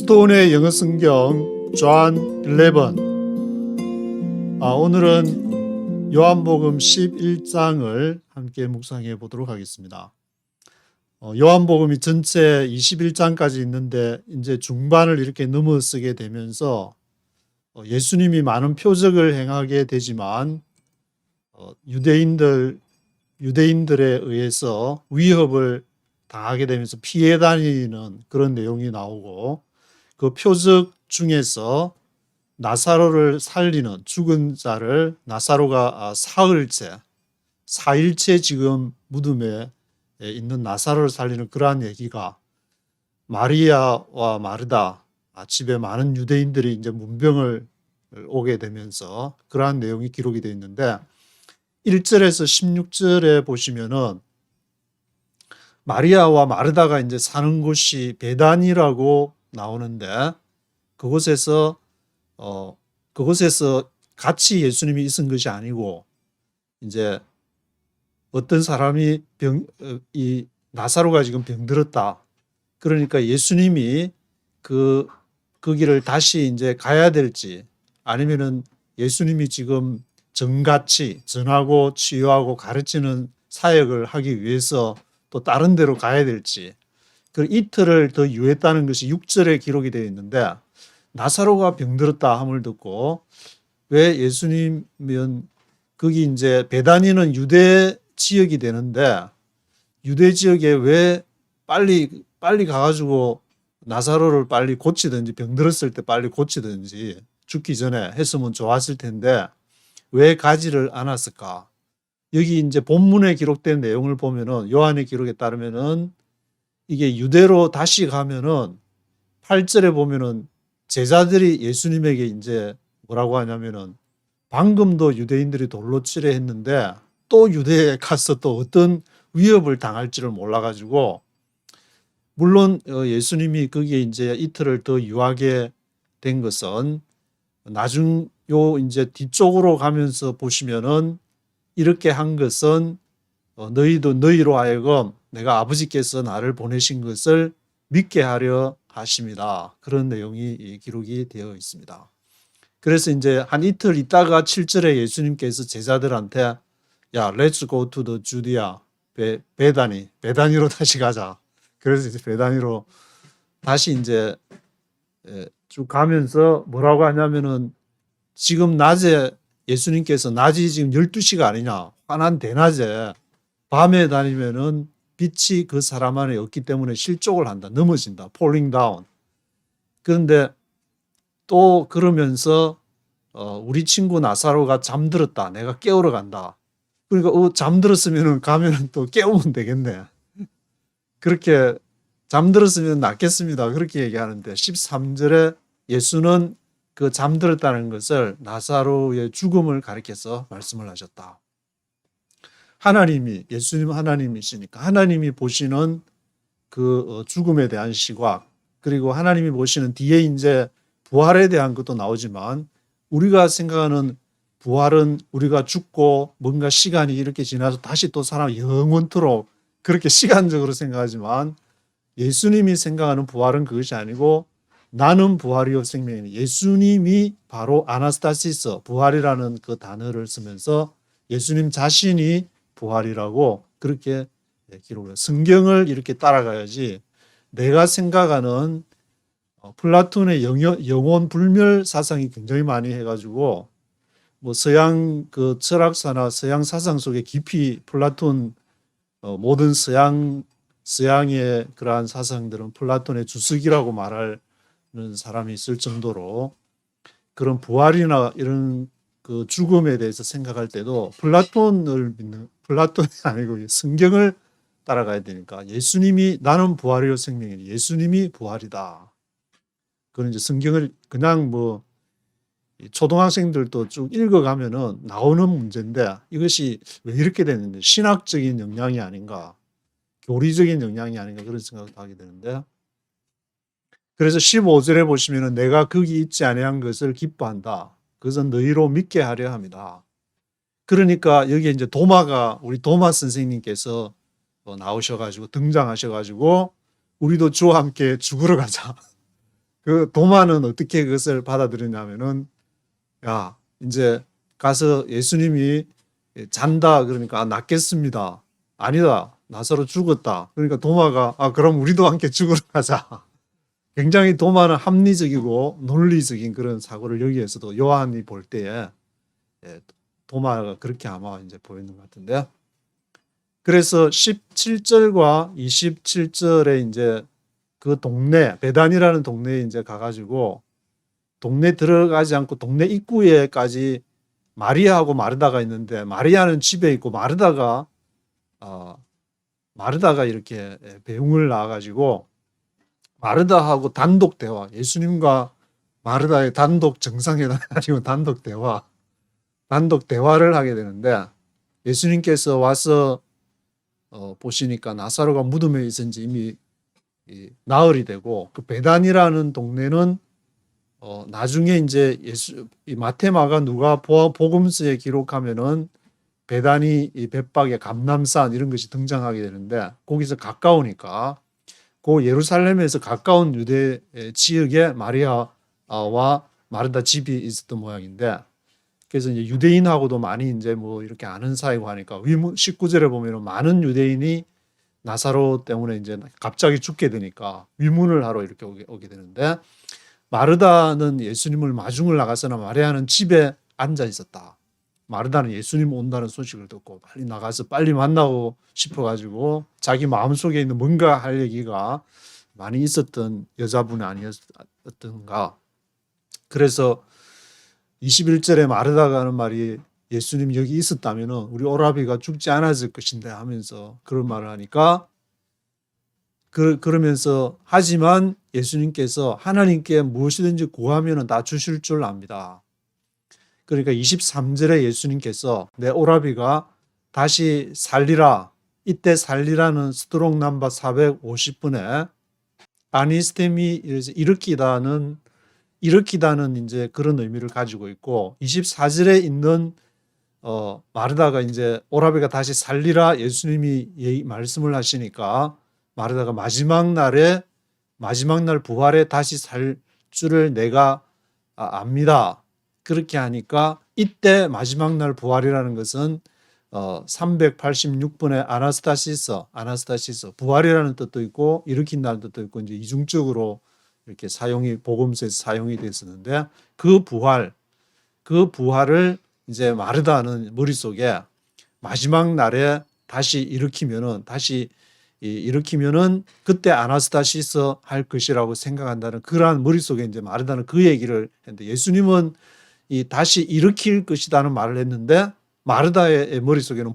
스톤의 영어 성경 존 11. 오늘은 요한복음 11장을 함께 묵상해 보도록 하겠습니다. 요한복음이 전체 21장까지 있는데 이제 중반을 이렇게 넘어서게 되면서 예수님이 많은 표적을 행하게 되지만 유대인들에 의해서 위협을 당하게 되면서 피해 다니는 그런 내용이 나오고, 그 표적 중에서 나사로를 살리는, 죽은 자를 나사로가 사흘째 지금 무덤에 있는 나사로를 살리는 그러한 얘기가, 마리아와 마르다 집에 많은 유대인들이 이제 문병을 오게 되면서 그러한 내용이 기록이 되어 있는데, 1절에서 16절에 보시면은 마리아와 마르다가 이제 사는 곳이 베단이라고 나오는데, 그곳에서 같이 예수님이 있은 것이 아니고, 이제 어떤 사람이 이 나사로가 지금 병들었다. 그러니까 예수님이 거기를 다시 이제 가야 될지, 아니면은 예수님이 지금 정같이 전하고 치유하고 가르치는 사역을 하기 위해서 또 다른 데로 가야 될지, 그 이틀을 더 유했다는 것이 6절에 기록이 되어 있는데, 나사로가 병들었다 함을 듣고, 왜 예수님은 거기 이제 베다니는 유대 지역이 되는데, 유대 지역에 왜 빨리 가가지고 나사로를 빨리 고치든지, 병들었을 때 빨리 고치든지 죽기 전에 했으면 좋았을 텐데 왜 가지를 않았을까? 여기 이제 본문에 기록된 내용을 보면은, 요한의 기록에 따르면은 이게 유대로 다시 가면은 8절에 보면은 제자들이 예수님에게 이제 뭐라고 하냐면은, 방금도 유대인들이 돌로 치려 했는데 또 유대에 가서 또 어떤 위협을 당할지를 몰라가지고, 물론 예수님이 거기에 이제 이틀을 더 유하게 된 것은 나중 이제 뒤쪽으로 가면서 보시면은, 이렇게 한 것은 너희로 하여금 내가 아버지께서 나를 보내신 것을 믿게 하려 하심이다. 그런 내용이 기록이 되어 있습니다. 그래서 이제 한 이틀 있다가 7절에 예수님께서 제자들한테 야, let's go to the Judea, 베다니로 다시 가자. 그래서 이제 베다니로 다시 이제 쭉 가면서 뭐라고 하냐면은, 지금 낮에 예수님께서 낮이 지금 12시가 아니냐, 환한 대낮에 밤에 다니면은 빛이 그 사람 안에 없기 때문에 실족을 한다, 넘어진다, falling down. 그런데 또 그러면서 우리 친구 나사로가 잠들었다, 내가 깨우러 간다. 그러니까 잠들었으면은 가면은 또 깨우면 되겠네. 그렇게 잠들었으면 낫겠습니다. 그렇게 얘기하는데, 13절에 예수는 그 잠들었다는 것을 나사로의 죽음을 가리켜서 말씀을 하셨다. 예수님 하나님이시니까 하나님이 보시는 그 죽음에 대한 시각, 그리고 하나님이 보시는 뒤에 이제 부활에 대한 것도 나오지만, 우리가 생각하는 부활은 우리가 죽고 뭔가 시간이 이렇게 지나서 다시 또 사람 영원토록 그렇게 시간적으로 생각하지만, 예수님이 생각하는 부활은 그것이 아니고, 나는 부활이요 생명이니, 예수님이 바로 아나스타시스, 부활이라는 그 단어를 쓰면서 예수님 자신이 부활이라고 그렇게 기록을 해요. 성경을 이렇게 따라가야지 내가 생각하는 플라톤의 영혼 불멸 사상이 굉장히 많이 해가지고, 뭐 서양 그 철학사나 서양 사상 속에 깊이 플라톤, 모든 서양의 그러한 사상들은 플라톤의 주석이라고 말하는 사람이 있을 정도로, 그런 부활이나 이런 그 죽음에 대해서 생각할 때도 플라톤이 아니고 성경을 따라가야 되니까, 예수님이 나는 부활이요 생명이니, 예수님이 부활이다. 그런 이제 성경을 그냥 뭐 초등학생들도 쭉 읽어가면은 나오는 문제인데, 이것이 왜 이렇게 되는데, 신학적인 영향이 아닌가, 교리적인 영향이 아닌가, 그런 생각도 하게 되는데, 그래서 15절에 보시면은 내가 거기 있지 아니한 것을 기뻐한다. 그것은 너희로 믿게 하려 합니다. 그러니까 여기에 이제 우리 도마 선생님께서 나오셔가지고 등장하셔가지고, 우리도 주와 함께 죽으러 가자. 그 도마는 어떻게 그것을 받아들였냐면은 야 이제 가서 예수님이 잔다 그러니까 낫겠습니다. 아니다. 나사로 죽었다. 그러니까 도마가 그럼 우리도 함께 죽으러 가자. 굉장히 도마는 합리적이고 논리적인 그런 사고를 여기에서도 요한이 볼 때에 도마가 그렇게 아마 이제 보이는 것 같은데요. 그래서 17절과 27절에 이제 그 동네 베단이라는 동네에 이제 가가지고 동네 들어가지 않고 동네 입구에까지 마리아하고 마르다가 있는데 마리아는 집에 있고 마르다가 이렇게 배웅을 나와가지고 마르다하고 단독 대화, 예수님과 마르다의 단독 정상회담이 아니고 단독 대화를 하게 되는데 예수님께서 와서 보시니까 나사로가 무덤에 있은지 이미 나흘이 되고 그 베단이라는 동네는 나중에 이제 이 마테마가 누가 복음서에 기록하면은 베단이 이 벳박의 감람산 이런 것이 등장하게 되는데 거기서 가까우니까 그 예루살렘에서 가까운 유대 지역에 마리아와 마르다 집이 있었던 모양인데 그래서 이제 유대인하고도 많이 이제 뭐 이렇게 아는 사이고 하니까 19절에 보면은 많은 유대인이 나사로 때문에 이제 갑자기 죽게 되니까 위문을 하러 이렇게 오게 되는데 마르다는 예수님을 마중을 나가서나 마리아는 집에 앉아 있었다. 마르다는 예수님 온다는 소식을 듣고 빨리 나가서 빨리 만나고 싶어가지고 자기 마음속에 있는 뭔가 할 얘기가 많이 있었던 여자분이 아니었던가. 그래서 21절에 마르다가 하는 말이 예수님 여기 있었다면 우리 오라비가 죽지 않았을 것인데 하면서 그런 말을 하니까 그러면서 하지만 예수님께서 하나님께 무엇이든지 구하면 다 주실 줄 압니다. 그러니까 23절에 예수님께서 내 오라비가 다시 살리라. 이때 살리라는 스트롱 넘버 450분에 아니스템이 일으키다는 이제 그런 의미를 가지고 있고 24절에 있는 마르다가 이제 오라비가 다시 살리라 예수님이 말씀을 하시니까 마르다가 마지막 날 부활에 다시 살 줄을 내가 압니다. 그렇게 하니까 이때 마지막 날 부활이라는 것은 386번의 아나스타시스 부활이라는 뜻도 있고 일으킨다는 뜻도 있고 이제 이중적으로 이렇게 복음서에서 사용이 됐었는데 그 부활을 이제 마르다는 머릿속에 마지막 날에 다시 일으키면은 그때 아나스타시스 할 것이라고 생각한다는 그러한 머릿속에 이제 마르다는 그 얘기를 했는데 예수님은 다시 일으킬 것이라는 말을 했는데 마르다의 머릿속에는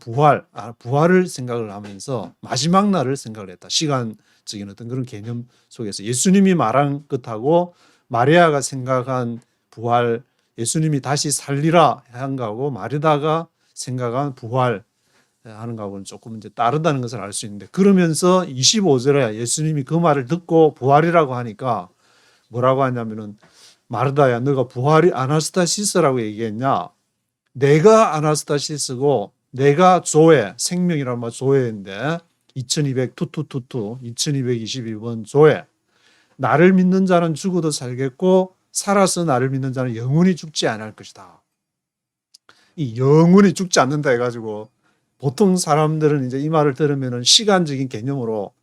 부활을 생각을 하면서 마지막 날을 생각을 했다. 시간적인 어떤 그런 개념 속에서 예수님이 말한 것하고 마리아가 생각한 부활, 예수님이 다시 살리라 한 거하고 마르다가 생각한 부활 하는 거하고는 조금 이제 다르다는 것을 알 수 있는데 그러면서 25절에 예수님이 그 말을 듣고 부활이라고 하니까 뭐라고 하냐면은 마르다야 너가 부활이 아나스타시스라고 얘기했냐? 내가 아나스타시스고 내가 조회 생명이라는 말 조회인데 2222번 조회 나를 믿는 자는 죽어도 살겠고 살아서 나를 믿는 자는 영원히 죽지 않을 것이다. 이 영원히 죽지 않는다 해가지고 보통 사람들은 이제 이 말을 들으면은 시간적인 개념으로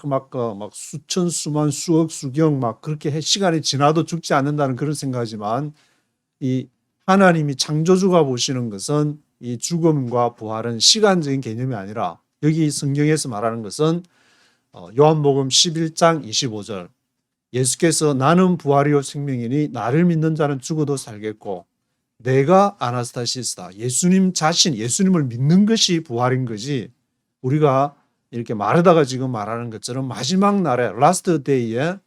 막 수천, 수만, 수억, 수경 막 그렇게 시간이 지나도 죽지 않는다는 그런 생각이지만 이 하나님이 창조주가 보시는 것은 이 죽음과 부활은 시간적인 개념이 아니라 여기 성경에서 말하는 것은 요한복음 11장 25절 예수께서 나는 부활이요 생명이니 나를 믿는 자는 죽어도 살겠고 내가 아나스타시스다. 예수님 자신, 예수님을 믿는 것이 부활인 거지 우리가 이렇게 마르다가 지금 말하는 것처럼 마지막 날에 라스트 데이에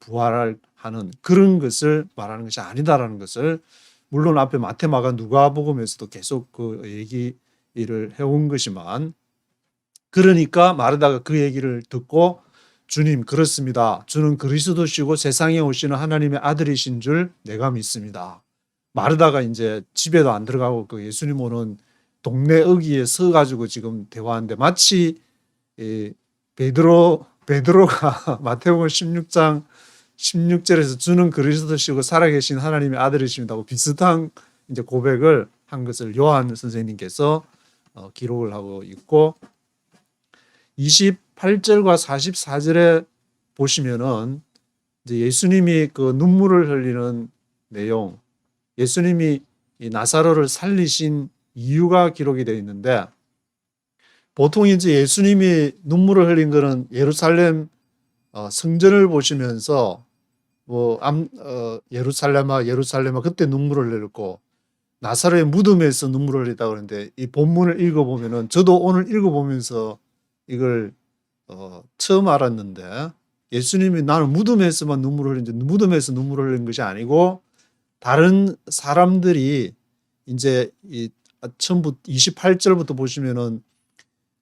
부활을 하는 그런 것을 말하는 것이 아니다라는 것을 물론 앞에 마테마가 누가복음에서도 계속 그 얘기를 해온 것이지만 그러니까 마르다가 그 얘기를 듣고 주님 그렇습니다. 주는 그리스도시고 세상에 오시는 하나님의 아들이신 줄 내가 믿습니다. 마르다가 이제 집에도 안 들어가고 그 예수님 오는 동네 어귀에 서가지고 지금 대화하는데 마치 베드로가 마태복음 16장 16절에서 주는 그리스도시고 살아계신 하나님의 아들이십니다고 비슷한 이제 고백을 한 것을 요한 선생님께서 기록을 하고 있고 28절과 44절에 보시면은 이제 예수님이 그 눈물을 흘리는 내용, 예수님이 이 나사로를 살리신 이유가 기록이 되어 있는데 보통 이제 예수님이 눈물을 흘린 것은 예루살렘 성전을 보시면서 예루살렘아 예루살렘아 그때 눈물을 흘렸고 나사로의 무덤에서 눈물을 흘렸다고 그러는데 이 본문을 읽어보면은 저도 오늘 읽어보면서 이걸 처음 알았는데 예수님이 나는 무덤에서만 눈물을 흘린지 무덤에서 눈물을 흘린 것이 아니고 다른 사람들이 이제 이 처음부터 28절부터 보시면은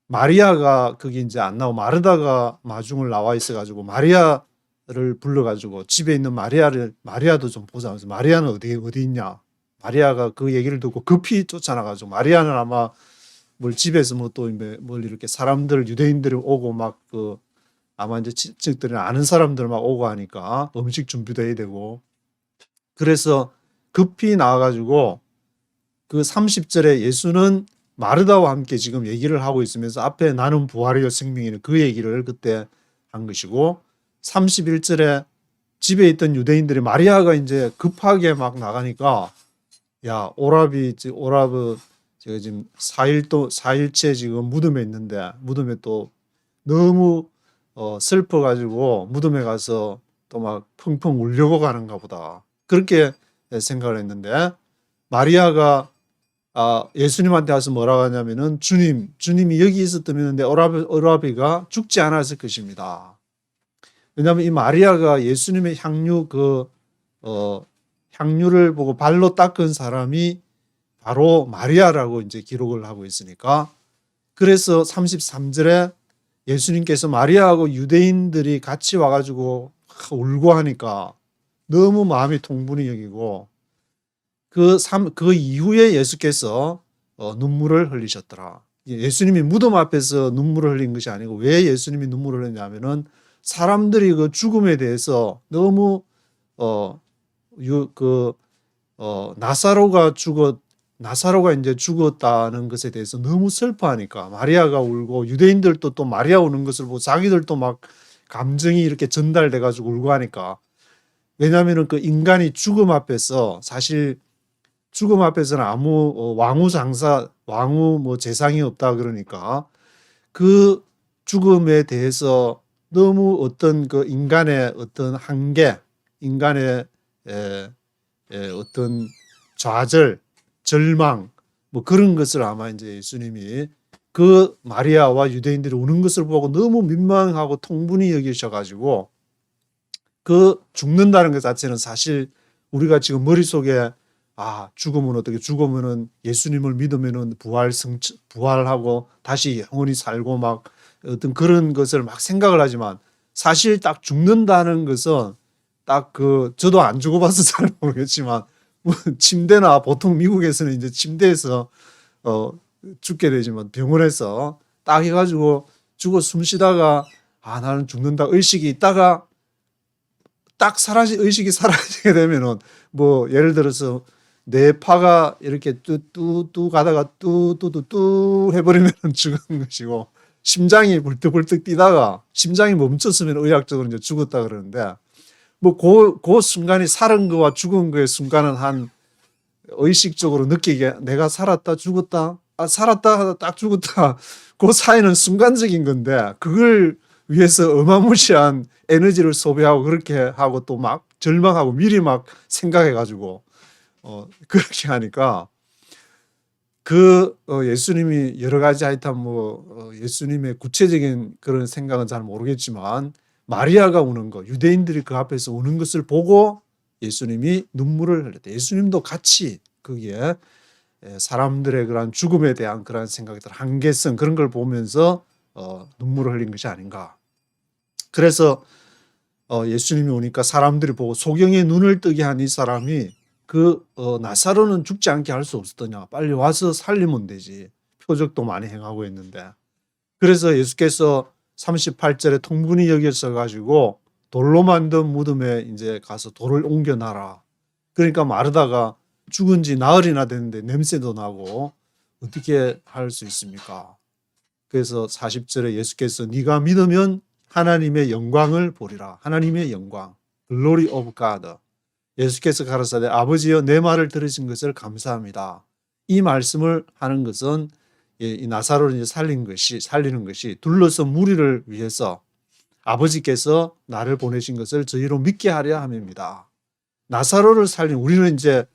마리아가 거기 이제 안 나오고 마르다가 마중을 나와 있어가지고 마리아를 불러가지고 집에 있는 마리아도 좀 보자 하면서 마리아는 어디 있냐? 마리아가 그 얘기를 듣고 급히 쫓아나가지고 마리아는 아마 뭘 집에서 뭘 이렇게 사람들 유대인들이 오고 막 아마 이제 친척들이 아는 사람들 막 오고 하니까 음식 준비도 해야 되고 그래서 급히 나와가지고 그 30절에 예수는 마르다와 함께 지금 얘기를 하고 있으면서 앞에 나는 부활이요 생명이네 그 얘기를 그때 한 것이고 31절에 집에 있던 유대인들이 마리아가 이제 급하게 막 나가니까 야 오라브 제가 지금 4일째 지금 무덤에 있는데 무덤에 또 너무 슬퍼가지고 무덤에 가서 또 막 펑펑 울려고 가는가 보다 그렇게 생각을 했는데 마리아가 예수님한테 와서 뭐라고 하냐면은 주님이 여기 있었다면 내 오라비가 죽지 않았을 것입니다. 왜냐하면 이 마리아가 예수님의 향유를 보고 발로 닦은 사람이 바로 마리아라고 이제 기록을 하고 있으니까 그래서 33절에 예수님께서 마리아하고 유대인들이 같이 와가지고 울고 하니까 너무 마음이 통분히 여기고 그 이후에 예수께서 눈물을 흘리셨더라. 예수님이 무덤 앞에서 눈물을 흘린 것이 아니고 왜 예수님이 눈물을 흘렸냐면은 사람들이 그 죽음에 대해서 너무 나사로가 이제 죽었다는 것에 대해서 너무 슬퍼하니까 마리아가 울고 유대인들도 또 마리아 우는 것을 보고 자기들도 막 감정이 이렇게 전달돼 가지고 울고 하니까 왜냐하면은 그 인간이 죽음 앞에서 사실 죽음 앞에서는 아무 왕후 재상이 없다 그러니까 그 죽음에 대해서 너무 어떤 그 인간의 어떤 한계, 인간의 어떤 좌절, 절망 뭐 그런 것을 아마 이제 예수님이 그 마리아와 유대인들이 우는 것을 보고 너무 민망하고 통분히 여기셔가지고 그 죽는다는 것 자체는 사실 우리가 지금 머릿속에 죽으면 어떻게 죽으면은 예수님을 믿으면은 부활하고 다시 영원히 살고 막 어떤 그런 것을 막 생각을 하지만 사실 딱 죽는다는 것은 딱 저도 안 죽어봐서 잘 모르겠지만 침대나 보통 미국에서는 이제 침대에서 죽게 되지만 병원에서 딱 해가지고 죽어 숨 쉬다가 나는 죽는다 의식이 있다가 딱 의식이 사라지게 되면은 뭐 예를 들어서 뇌파가 이렇게 뚜뚜 가다가 뚜뚜뚜뚜 해버리면 죽은 것이고 심장이 불떡불떡 뛰다가 심장이 멈췄으면 의학적으로 이제 죽었다 그러는데 뭐 그 순간이 살은 거와 죽은 거의 순간은 한 의식적으로 느끼게 내가 살았다 죽었다 살았다 하다 딱 죽었다 그 사이는 순간적인 건데 그걸 위해서 어마무시한 에너지를 소비하고 그렇게 하고 또 막 절망하고 미리 막 생각해가지고 그렇게 하니까 예수님이 여러 가지 하여튼 예수님의 구체적인 그런 생각은 잘 모르겠지만 마리아가 우는 거, 유대인들이 그 앞에서 우는 것을 보고 예수님이 눈물을 흘렸다. 예수님도 같이 거기에 사람들의 그런 죽음에 대한 그런 생각들, 한계성 그런 걸 보면서 눈물을 흘린 것이 아닌가. 그래서 예수님이 오니까 사람들이 보고 소경의 눈을 뜨게 한 이 사람이 나사로는 죽지 않게 할 수 없었더냐. 빨리 와서 살리면 되지. 표적도 많이 행하고 있는데. 그래서 예수께서 38절에 통분히 여겨서 가지고 돌로 만든 무덤에 이제 가서 돌을 옮겨놔라. 그러니까 마르다가 죽은 지 나흘이나 됐는데 냄새도 나고 어떻게 할 수 있습니까? 그래서 40절에 예수께서 네가 믿으면 하나님의 영광을 보리라. 하나님의 영광. Glory of God. 예수께서 가라사대 아버지여 내 말을 들으신 것을 감사합니다. 이 말씀을 하는 것은 이 나사로를 살리는 것이 둘러서 무리를 위해서 아버지께서 나를 보내신 것을 저희로 믿게 하려 함입니다. 나사로를 살린 우리는 이제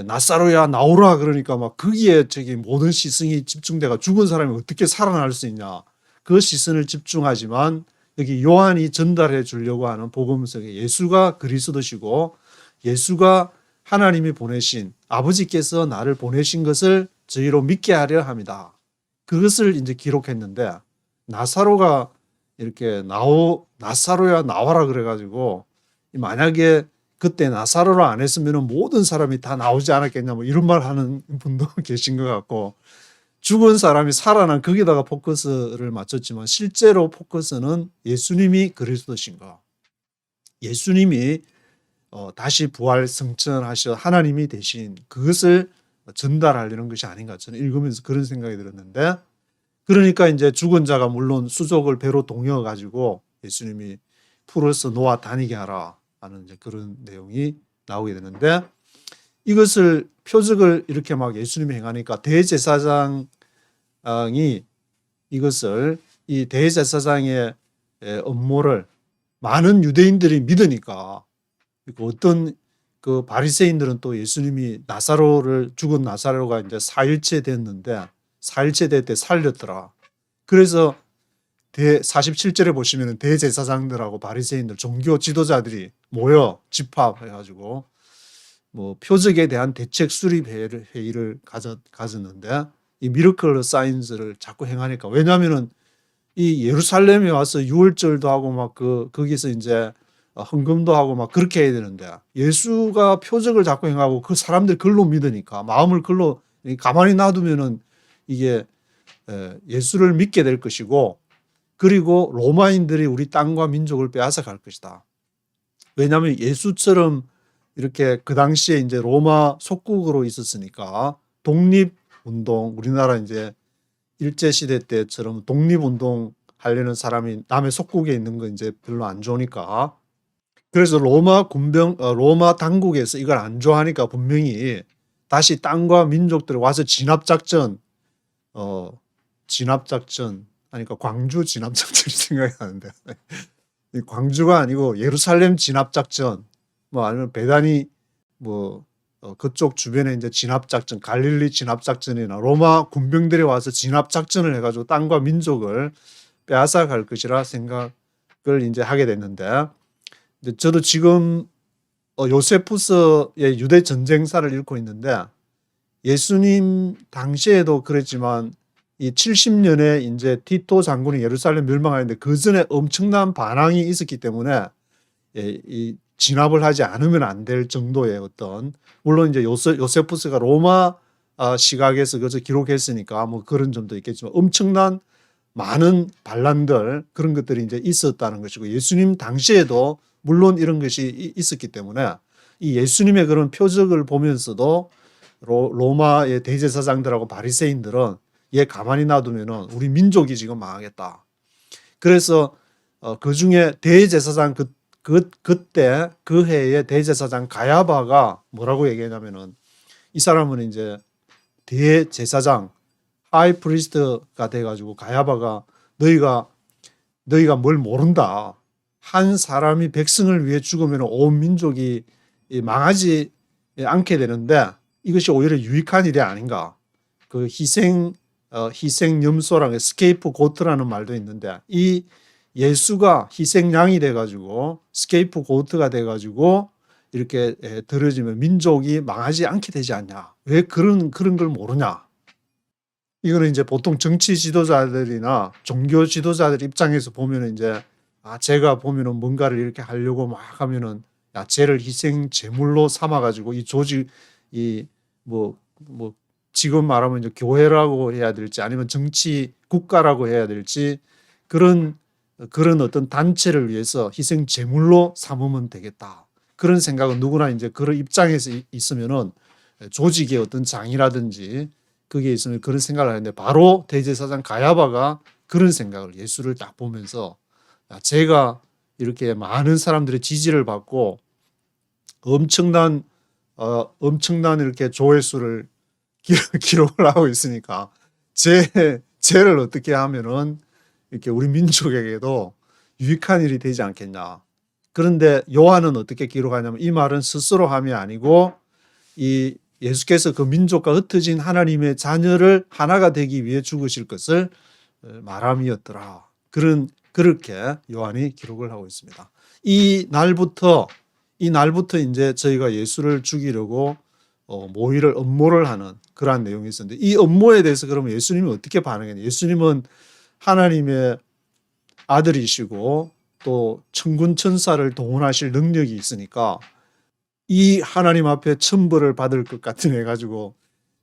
나사로야 나오라 그러니까 막 거기에 모든 시선이 집중돼가 죽은 사람이 어떻게 살아날 수 있냐 그 시선을 집중하지만 여기 요한이 전달해 주려고 하는 복음성에 예수가 그리스도시고 예수가 하나님이 보내신 아버지께서 나를 보내신 것을 저희로 믿게 하려 합니다. 그것을 이제 기록했는데 나사로가 이렇게 나사로야 나와라 그래가지고 만약에 그때 나사로를 안 했으면 모든 사람이 다 나오지 않았겠냐 뭐 이런 말 하는 분도 계신 것 같고 죽은 사람이 살아난 거기다가 포커스를 맞췄지만 실제로 포커스는 예수님이 그리스도신 거. 예수님이 다시 부활 승천하셔 하나님이 되신 그것을 전달하려는 것이 아닌가 저는 읽으면서 그런 생각이 들었는데 그러니까 이제 죽은 자가 물론 수족을 배로 동여 가지고 예수님이 풀어서 놓아 다니게 하라 하는 이제 그런 내용이 나오게 되는데 이것을 표적을 이렇게 막 예수님이 행하니까 대제사장이 이것을 이 대제사장의 업무를 많은 유대인들이 믿으니까 어떤 그 바리새인들은 또 예수님이 죽은 나사로가 이제 4일째 됐는데 4일째 될 때 살렸더라. 그래서 47절에 보시면 대제사장들하고 바리새인들 종교 지도자들이 모여 집합해가지고 뭐 표적에 대한 대책 수립 회의를 가졌는데 이 미러클 사인즈를 자꾸 행하니까 왜냐하면은 이 예루살렘에 와서 유월절도 하고 막 거기서 이제 헌금도 하고 막 그렇게 해야 되는데 예수가 표적을 자꾸 행하고 그 사람들 글로 믿으니까 마음을 글로 가만히 놔두면은 이게 예수를 믿게 될 것이고 그리고 로마인들이 우리 땅과 민족을 빼앗아 갈 것이다. 왜냐하면 예수처럼 이렇게 그 당시에 이제 로마 속국으로 있었으니까 독립운동 우리나라 이제 일제시대 때처럼 독립운동 하려는 사람이 남의 속국에 있는 거 이제 별로 안 좋으니까 그래서 로마 당국에서 이걸 안 좋아하니까 분명히 다시 땅과 민족들이 와서 진압작전 하니까 광주 진압작전이 생각이 나는데 광주가 아니고 예루살렘 진압작전 뭐 아니면 베다니 뭐 그쪽 주변에 이제 진압작전 갈릴리 진압작전이나 로마 군병들이 와서 진압작전을 해가지고 땅과 민족을 빼앗아 갈 것이라 생각을 이제 하게 됐는데 저도 지금 요세푸스의 유대 전쟁사를 읽고 있는데 예수님 당시에도 그랬지만 이 70년에 이제 티토 장군이 예루살렘 멸망하는데 그 전에 엄청난 반항이 있었기 때문에 이 진압을 하지 않으면 안 될 정도의 어떤 물론 이제 요세푸스가 로마 시각에서 그것을 기록했으니까 뭐 그런 점도 있겠지만 엄청난 많은 반란들 그런 것들이 이제 있었다는 것이고 예수님 당시에도 물론 이런 것이 있었기 때문에 이 예수님의 그런 표적을 보면서도 로마의 대제사장들하고 바리새인들은 얘 가만히 놔두면은 우리 민족이 지금 망하겠다. 그래서 그 중에 대제사장 그때 그 해에 대제사장 가야바가 뭐라고 얘기하냐면은 이 사람은 이제 대제사장 하이 프리스트가 돼가지고 가야바가 너희가 뭘 모른다. 한 사람이 백성을 위해 죽으면 온 민족이 망하지 않게 되는데 이것이 오히려 유익한 일이 아닌가. 그 희생염소랑 스케이프 고트라는 말도 있는데 이 예수가 희생양이 돼가지고 스케이프 고트가 돼가지고 이렇게 들어지면 민족이 망하지 않게 되지 않냐. 왜 그런 걸 모르냐. 이거는 이제 보통 정치 지도자들이나 종교 지도자들 입장에서 보면은 이제 제가 보면은 뭔가를 이렇게 하려고 막 하면은 쟤를 희생 제물로 삼아가지고 이 조직 뭐 지금 말하면 이제 교회라고 해야 될지 아니면 정치 국가라고 해야 될지 그런 그런 어떤 단체를 위해서 희생 제물로 삼으면 되겠다. 그런 생각은 누구나 이제 그런 입장에서 있으면은 조직의 어떤 장이라든지 그게 있으면 그런 생각을 하는데 바로 대제사장 가야바가 그런 생각을 예수를 딱 보면서 제가 이렇게 많은 사람들의 지지를 받고 엄청난 이렇게 조회수를 기록을 하고 있으니까 쟤를 어떻게 하면은 이렇게 우리 민족에게도 유익한 일이 되지 않겠냐. 그런데 요한은 어떻게 기록하냐면 이 말은 스스로 함이 아니고 이 예수께서 그 민족과 흩어진 하나님의 자녀를 하나가 되기 위해 죽으실 것을 말함이었더라. 그렇게 요한이 기록을 하고 있습니다. 이 날부터 이제 저희가 예수를 죽이려고 음모를 하는 그러한 내용이 있었는데 이 음모에 대해서 그러면 예수님이 어떻게 반응했냐? 예수님은 하나님의 아들이시고 또 천군 천사를 동원하실 능력이 있으니까 이 하나님 앞에 천벌을 받을 것 같은 해 가지고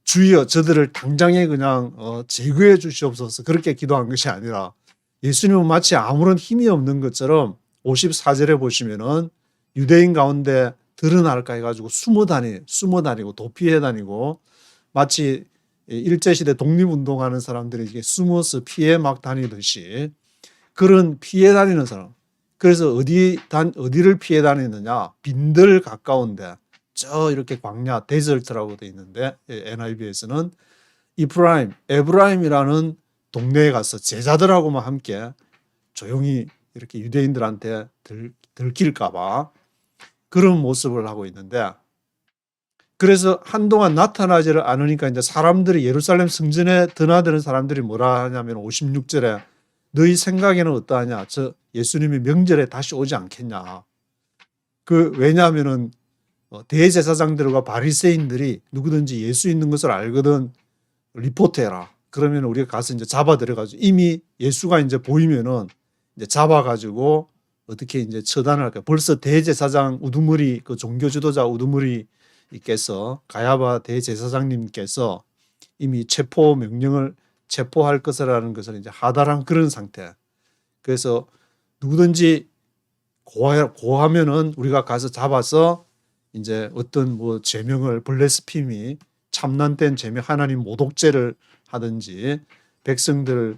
주여 저들을 당장에 그냥 제거해 주시옵소서 그렇게 기도한 것이 아니라 예수님은 마치 아무런 힘이 없는 것처럼 54절에 보시면은 유대인 가운데 드러날까 해가지고 숨어 다니고 도피해 다니고 마치 일제시대 독립운동하는 사람들이 이게 숨어서 피해 막 다니듯이 그런 피해 다니는 사람. 그래서 어디를 피해 다니느냐? 빈들 가까운데 저 이렇게 광야 데절트라고 되어 있는데 NIV에서는 에브라임이라는 동네에 가서 제자들하고만 함께 조용히 이렇게 유대인들한테 들킬까봐 그런 모습을 하고 있는데 그래서 한동안 나타나지를 않으니까 이제 사람들이 예루살렘 성전에 드나드는 사람들이 뭐라 하냐면 56절에 너희 생각에는 어떠하냐? 저 예수님이 명절에 다시 오지 않겠냐? 왜냐하면은 대제사장들과 바리새인들이 누구든지 예수 있는 것을 알거든 리포트해라. 그러면 우리가 가서 이제 잡아들여가지고 이미 예수가 이제 보이면은 이제 잡아가지고 어떻게 이제 처단을 할까? 벌써 대제사장 우두머리 그 종교 지도자 우두머리께서 가야바 대제사장님께서 이미 체포 명령을 체포할 것이라는 것을 이제 하달한 그런 상태. 그래서 누구든지 고하면은 우리가 가서 잡아서 이제 어떤 뭐 제명을 블레스피미 참난된 제명 하나님 모독죄를 하든지 백성들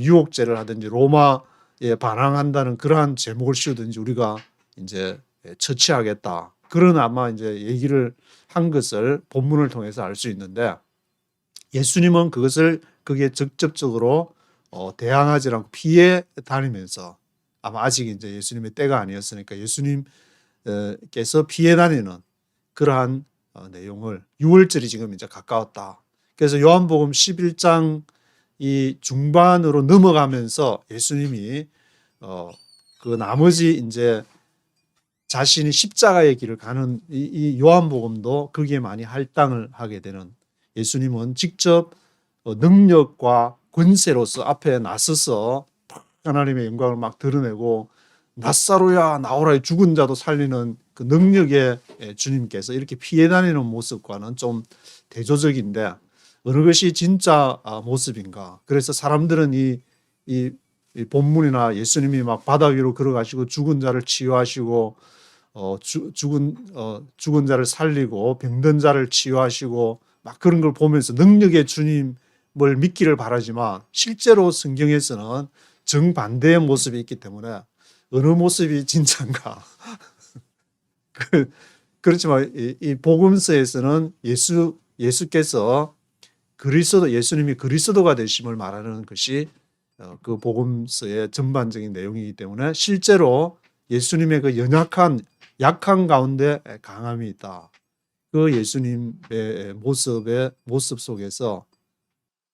유혹죄를 하든지 로마에 반항한다는 그러한 제목을 씌우든지 우리가 이제 처치하겠다. 그런 아마 이제 얘기를 한 것을 본문을 통해서 알 수 있는데 예수님은 그게 직접적으로 대항하지 않고 피해 다니면서 아마 아직 이제 예수님의 때가 아니었으니까 예수님께서 피해 다니는 그러한 내용을 6월절이 지금 이제 가까웠다. 그래서 요한복음 11장 이 중반으로 넘어가면서 예수님이 그 나머지 이제 자신이 십자가의 길을 가는 이 요한복음도 거기에 많이 할당을 하게 되는 예수님은 직접 능력과 권세로서 앞에 나서서 하나님의 영광을 막 드러내고 나사로야 나오라 죽은 자도 살리는 그 능력의 주님께서 이렇게 피해 다니는 모습과는 좀 대조적인데 어느 것이 진짜 모습인가? 그래서 사람들은 이 본문이나 예수님이 막 바다 위로 걸어가시고 죽은 자를 치유하시고 죽은 자를 살리고 병든 자를 치유하시고 막 그런 걸 보면서 능력의 주님을 믿기를 바라지만 실제로 성경에서는 정반대의 모습이 있기 때문에 어느 모습이 진짜인가? 그렇지만 이 복음서에서는 예수께서 예수님이 그리스도가 되심을 말하는 것이 그 복음서의 전반적인 내용이기 때문에 실제로 예수님의 그 약한 가운데 강함이 있다. 그 예수님의 모습 속에서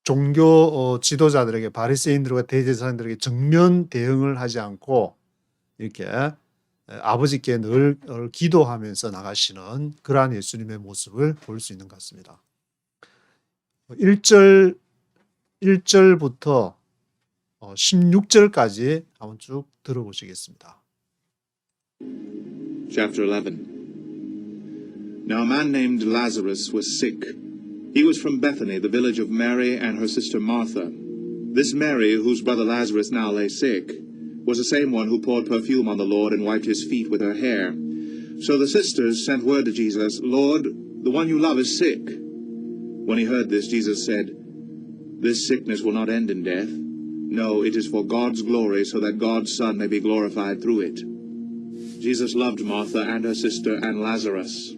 종교 지도자들에게 바리새인들과 대제사장들에게 정면 대응을 하지 않고 이렇게 아버지께 늘 기도하면서 나가시는 그러한 예수님의 모습을 볼 수 있는 것 같습니다. 1절부터 16절까지 한번 쭉 들어보시겠습니다. Chapter 11. Now a man named Lazarus was sick. He was from Bethany, the village of Mary and her sister Martha. This Mary, whose brother Lazarus now lay sick, was the same one who poured perfume on the Lord and wiped his feet with her hair. So the sisters sent word to Jesus, Lord, the one you love is sick. When he heard this, Jesus said, This sickness will not end in death. No, it is for God's glory, so that God's Son may be glorified through it. Jesus loved Martha and her sister and Lazarus.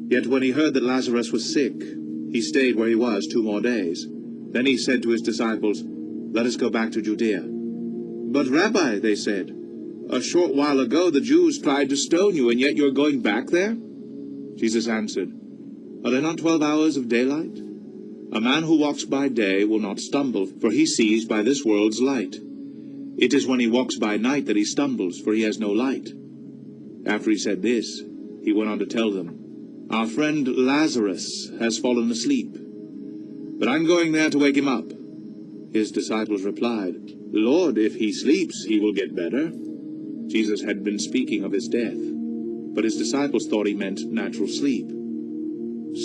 Yet when he heard that Lazarus was sick, he stayed where he was 2 more days. Then he said to his disciples, Let us go back to Judea. But Rabbi, they said, a short while ago the Jews tried to stone you, and yet you're going back there? Jesus answered, Are there not 12 hours of daylight? A man who walks by day will not stumble, for he sees by this world's light. It is when he walks by night that he stumbles, for he has no light. After he said this, he went on to tell them, Our friend Lazarus has fallen asleep, but I'm going there to wake him up. His disciples replied, Lord, if he sleeps, he will get better. Jesus had been speaking of his death, but his disciples thought he meant natural sleep.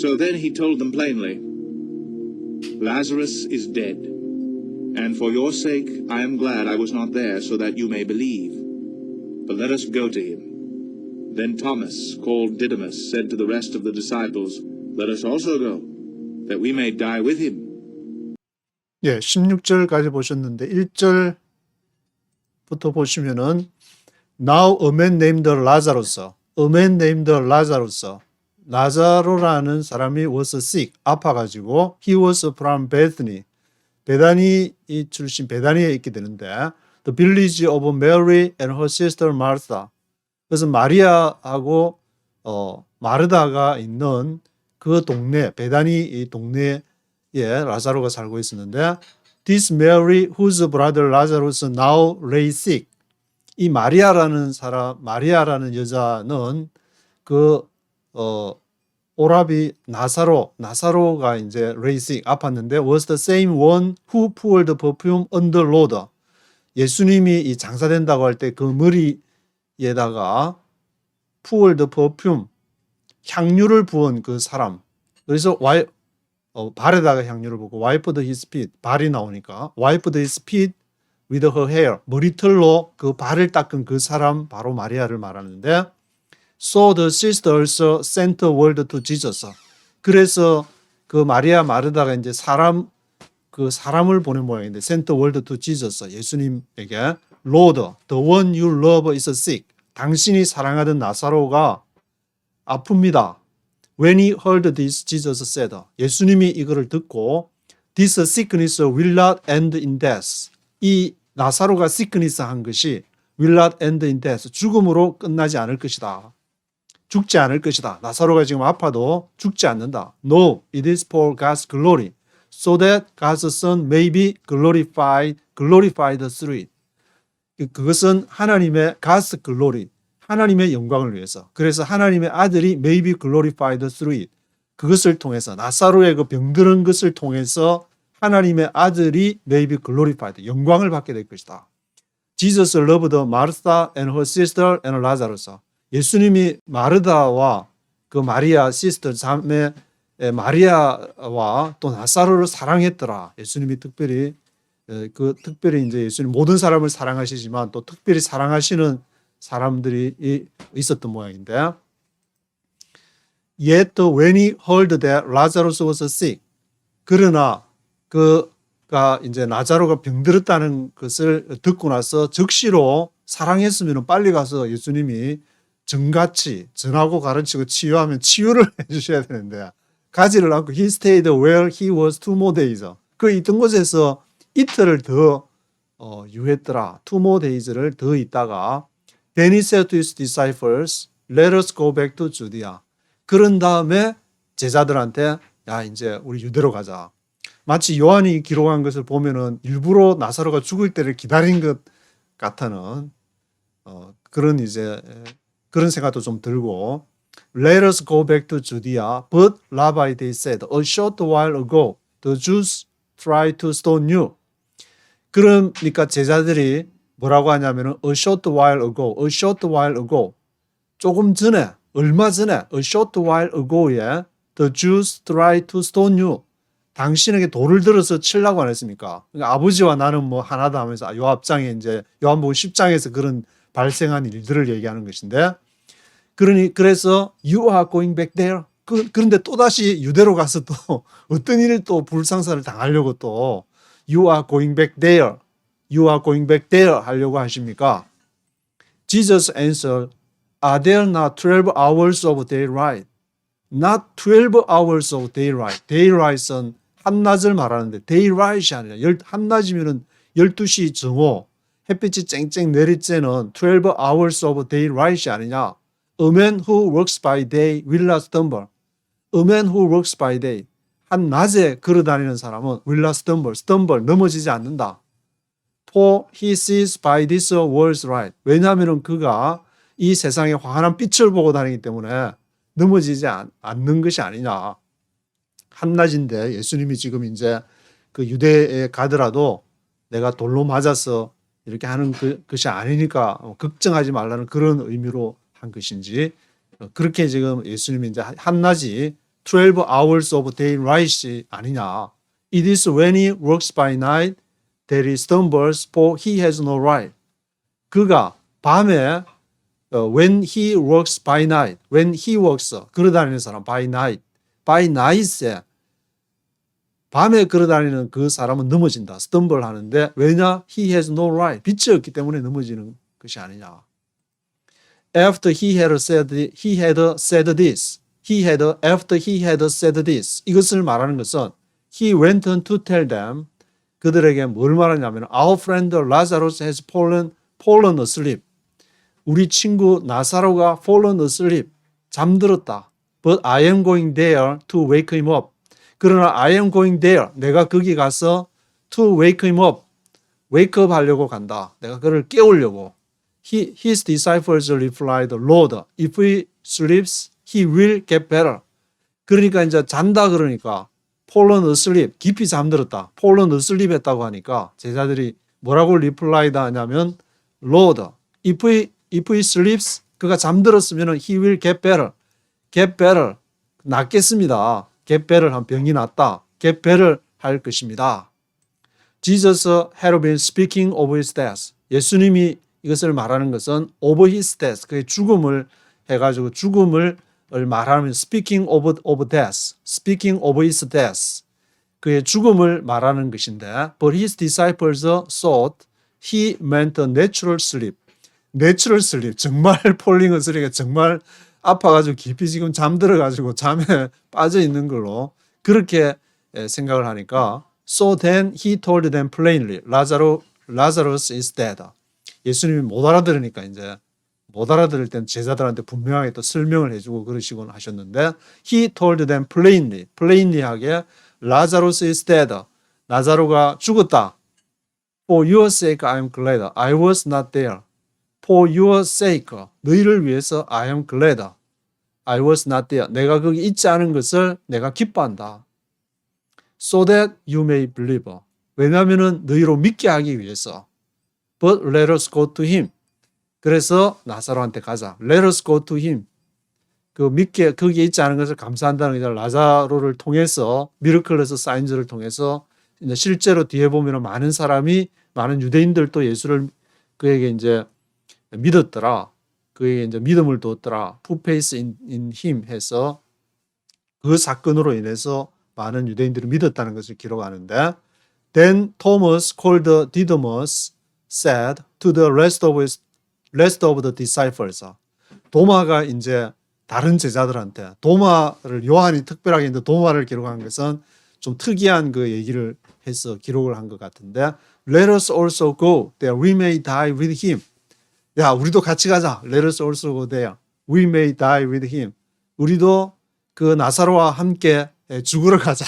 So then he told them plainly, Lazarus is dead, and for your sake I am glad I was not there, so that you may believe. But let us go to him. Then Thomas, called Didymus, said to the rest of the disciples, Let us also go, that we may die with him. 예, 16절까지 보셨는데 1절부터 보시면은 Now a man named Lazarus, a man named Lazarus, 라자로라는 사람이 was sick, 아파가지고 he was from Bethany, 베다니 출신 베다니에 있게 되는데 the village of Mary and her sister Martha. 그래서 마리아하고 마르다가 있는 그 동네, 베다니 이 동네에 라자로가 살고 있었는데 this Mary whose brother Lazarus now lay sick. 이 마리아라는 사람, 마리아라는 여자는 그 오라비 나사로가 이제 lay sick 아팠는데 was the same one who poured perfume on the Lord. 예수님이 이 장사된다고 할 때 그 머리에다가 poured perfume 향유를 부은 그 사람. 그래서 발에다가 향유를 부고 wiped his feet, 발이 나오니까 wiped his feet with her hair, 머리털로 그 발을 닦은 그 사람 바로 마리아를 말하는데 so the sisters sent word to Jesus. 그래서 그 마리아 마르다가 이제 사람을 보낸 모양인데 sent word to Jesus, 예수님에게 Lord, the one you love is sick. 당신이 사랑하던 나사로가 아픕니다. When he heard this, Jesus said, 예수님이 이거를 듣고 this sickness will not end in death. 이 나사로가 sickness 한 것이 will not end in death. 죽음으로 끝나지 않을 것이다. 죽지 않을 것이다. 나사로가 지금 아파도 죽지 않는다. No, it is for God's glory, so that God's Son may be glorified through it. 그것은 하나님의 God's glory, 하나님의 영광을 위해서. 그래서 하나님의 아들이 may be glorified through it. 그것을 통해서 나사로의 그 병드는 것을 통해서 하나님의 아들이 may be glorified, 영광을 받게 될 것이다. Jesus loved Martha and her sister and Lazarus. 예수님이 마르다와 그 마리아 시스터 자매 마리아와 또 나사로를 사랑했더라. 예수님이 특별히 이제 예수님 모든 사람을 사랑하시지만 또 특별히 사랑하시는 사람들이 있었던 모양인데 Yet when he heard that Lazarus was sick, 그러나 그가 이제 나자로가 병들었다는 것을 듣고 나서 즉시로 사랑했으면 빨리 가서 예수님이 정같이 전하고 가르치고 치유하면 치유를 해주셔야 되는데 가지를 않고 he stayed where he was 2 more days. 그 있던 곳에서 이틀을 더 유했더라. 2 more days를 더 있다가 Then he said to his disciples, Let us go back to Judea. 그런 다음에 제자들한테 야 이제 우리 유대로 가자. 마치 요한이 기록한 것을 보면은 일부러 나사로가 죽을 때를 기다린 것 같다는 그런 생각도 좀 들고 Let us go back to Judea. But Rabbi, they said, a short while ago, the Jews tried to stone you. 그러니까 제자들이 뭐라고 하냐면은 a short while ago. 조금 전에, 얼마 전에, a short while ago에 the Jews tried to stone you. 당신에게 돌을 들어서 치려고 안 했습니까? 그러니까 아버지와 나는 뭐 하나다 하면서 요압장에 이제 요한복음 10장에서 그런 발생한 일들을 얘기하는 것인데 그래서 you are going back there. 그런데 또다시 유대로 가서 또 어떤 일을 또 불상사를 당하려고 또 you are going back there. You are going back there 하려고 하십니까? Jesus answered, Are there not 12 hours of daylight? Not 12 hours of daylight. Daylight은 한낮을 말하는데 daylight이 아니라 한낮이면은 12시 정오 햇빛이 쨍쨍 내릴 때는 12 hours of daylight이 아니냐. A man who works by day will not stumble. A man who works by day. 한낮에 걸어다니는 사람은 will not stumble. stumble 넘어지지 않는다. For he sees by this world's light. 왜냐하면 그가 이 세상의 환한 빛을 보고 다니기 때문에 넘어지지 않는 것이 아니냐. 한낮인데 예수님이 지금 이제 그 유대에 가더라도 내가 돌로 맞아서 이렇게 하는 것이 아니니까 걱정하지 말라는 그런 의미로 한 것인지 그렇게 지금 예수님이 이제 한낮이 12 hours of daylight이 아니냐. It is when he works by night that he stumbles, for he has no light. 그가 밤에 when he works by night, when he works 걸어다니는 사람 by night에 밤에 걸어다니는 그 사람은 넘어진다. stumble 하는데 왜냐? He has no light. 빛이 없기 때문에 넘어지는 것이 아니냐. After he had said this, 이것을 말하는 것은 he went on to tell them, 그들에게 뭘 말하냐면 our friend Lazarus has fallen asleep. 우리 친구 나사로가 fallen asleep, 잠들었다. But I am going there to wake him up. 그러나 I am going there, 내가 거기 가서 to wake him up, wake up 하려고 간다. 내가 그를 깨우려고. His disciples replied, Lord, if he sleeps, he will get better. 그러니까 이제 잔다 그러니까 fallen asleep, 깊이 잠들었다. fallen asleep 했다고 하니까 제자들이 뭐라고 replied 하냐면 Lord, if he sleeps, 그가 잠들었으면 he will get better. get better, 낫겠습니다. get better 한 병이 낫다. get better 할 것입니다. Jesus had been speaking of his death. 예수님이 이것을 말하는 것은 of his death, 그의 죽음을 해가지고 죽음을 말하면 speaking of death, speaking of his death, 그의 죽음을 말하는 것인데 but his disciples thought he meant a natural sleep. natural sleep, 정말 falling asleep, 정말 아파가지고 깊이 지금 잠들어가지고 잠에 빠져 있는 걸로 그렇게 생각을 하니까 so then he told them plainly, Lazarus is dead. 예수님이 못 알아들으니까 이제 못 알아들을 땐 제자들한테 분명하게 또 설명을 해주고 그러시곤 하셨는데 he told them plainly하게 Lazarus is dead. 나사로가 죽었다. For your sake I am glad I was not there. For your sake, 너희를 위해서 I am glad I was not there. 내가 거기 있지 않은 것을 내가 기뻐한다. So that you may believe. 왜냐하면 너희로 믿게 하기 위해서. But let us go to him. 그래서 나사로한테 가자. Let us go to him. 그 믿게 거기에 있지 않은 것을 감사한다는 게 라자로를 통해서 미러클에서 사인즈를 통해서 이제 실제로 뒤에 보면 많은 유대인들도 예수를 그에게 이제 믿었더라. 그에게 이제 믿음을 두었더라. Put faith in him 해서 그 사건으로 인해서 많은 유대인들이 믿었다는 것을 기록하는데 Then Thomas called Didymus said to the rest of the disciples. 도마가 이제 다른 제자들한테 도마를 요한이 특별하게 이제 도마를 기록한 것은 좀 특이한 그 얘기를 해서 기록을 한 것 같은데 Let us also go that we may die with him. 야, 우리도 같이 가자. Let us also go there. We may die with him. 우리도 그 나사로와 함께 죽으러 가자.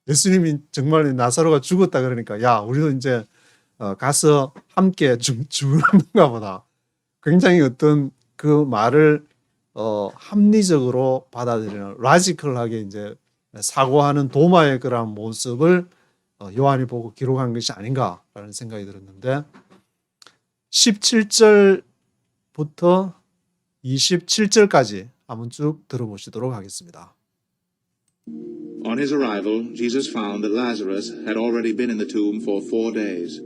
예수님이 정말 나사로가 죽었다 그러니까 야, 우리도 이제 가서 함께 죽는가 보다. 굉장히 어떤 그 말을 합리적으로 받아들이는 라지컬하게 이제 사고하는 도마의 그런 모습을 요한이 보고 기록한 것이 아닌가라는 생각이 들었는데 17절부터 27절까지 한번 쭉 들어보시도록 하겠습니다. On his arrival, Jesus found that Lazarus had already been in the tomb for 4 days.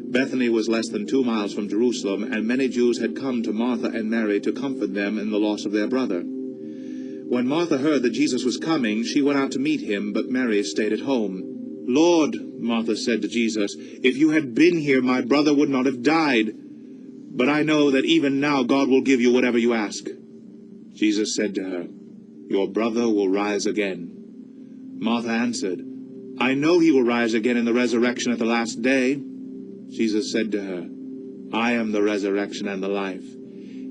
Bethany was less than 2 miles from Jerusalem, and many Jews had come to Martha and Mary to comfort them in the loss of their brother. When Martha heard that Jesus was coming, she went out to meet him, but Mary stayed at home. Lord, Martha said to Jesus, if you had been here, my brother would not have died. But I know that even now God will give you whatever you ask. Jesus said to her, your brother will rise again. Martha answered, I know he will rise again in the resurrection at the last day. Jesus said to her, I am the resurrection and the life.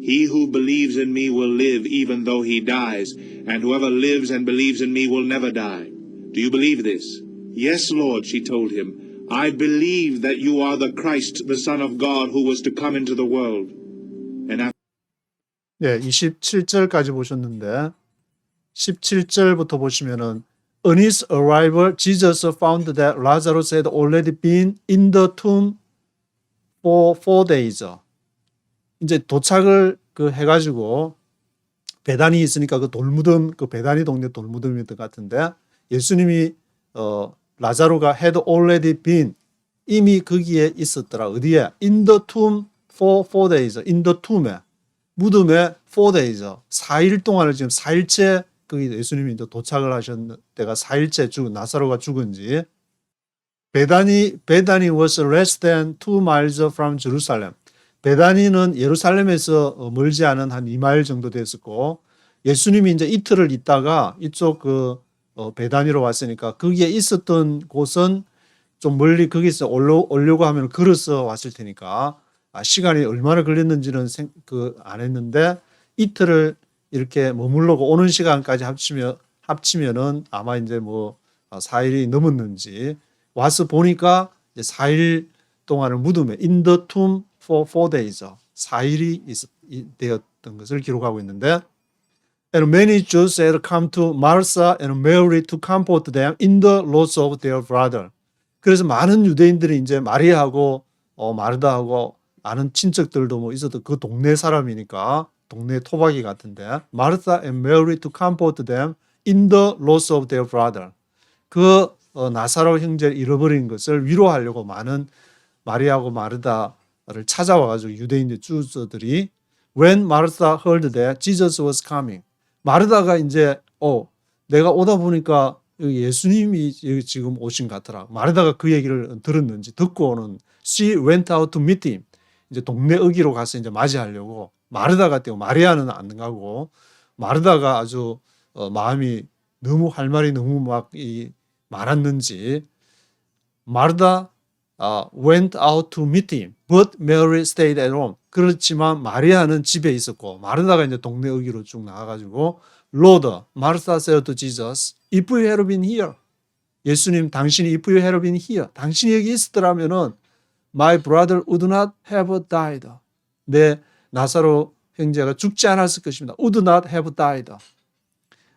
He who believes in me will live even though he dies, and whoever lives and believes in me will never die. Do you believe this? Yes, Lord, she told him. I believe that you are the Christ, the Son of God, who was to come into the world. And after 네, 27절까지 보셨는데 17절부터 보시면은 On his arrival, Jesus found that Lazarus had already been in the tomb for 4 days. 이제 도착을 해가지고 베단이 있으니까 그 돌무덤, 그 베단이 동네 돌무덤이었던 것 같은데 예수님이 라자로가 had already been 이미 거기에 있었더라. 어디에? In the tomb for 4 days. in the tomb에 무덤에 4 days. 4일 동안을 지금 4일째 거기 예수님이 이제 도착을 하셨는 때가 4일째 나사로가 죽은 지 베다니 was less than 2 miles from Jerusalem. 베다니는 예루살렘에서 멀지 않은 한 2마일 정도 됐었고 예수님이 이제 이틀을 있다가 이쪽 베다니로 왔으니까 거기에 있었던 곳은 좀 멀리 거기서 오려고 하면 걸어서 왔을 테니까 시간이 얼마나 걸렸는지는 안 했는데 이틀을 이렇게 머물러고 오는 시간까지 합치면은 아마 이제 4일이 넘었는지 와서 보니까 이제 4일 동안을 무덤에 in the tomb for 4 days 4일이 되었던 것을 기록하고 있는데 And many Jews had come to Martha and Mary to comfort them in the loss of their brother. 그래서 많은 유대인들이 이제 마리아하고 마르다하고 아는 친척들도 있어도 그 동네 사람이니까 동네 토박이 같은데 Martha and Mary to comfort them in the loss of their brother. 그 나사로 형제를 잃어버린 것을 위로하려고 많은 마리아하고 마르다를 찾아와가지고 유대인들 주저들이 When Martha heard that Jesus was coming. 마르다가 이제 내가 오다 보니까 예수님이 지금 오신 것 같더라. 마르다가 그 얘기를 들었는지 듣고는 she went out to meet him. 이제 동네 어기로 가서 이제 맞이하려고 마르다 같대요. 마리아는 안 가고 마르다가 아주 마음이 너무 할 말이 너무 많았는지 마르다 went out to meet him, but Mary stayed at home. 그렇지만 마리아는 집에 있었고 마르다가 이제 동네 어기로 쭉 나가가지고 Lord, Martha said to Jesus, if you had been here, 예수님 당신이 if you had been here, 당신이 여기 있었더라면은 my brother would not have died. 내 나사로 형제가 죽지 않았을 것입니다. would not have died.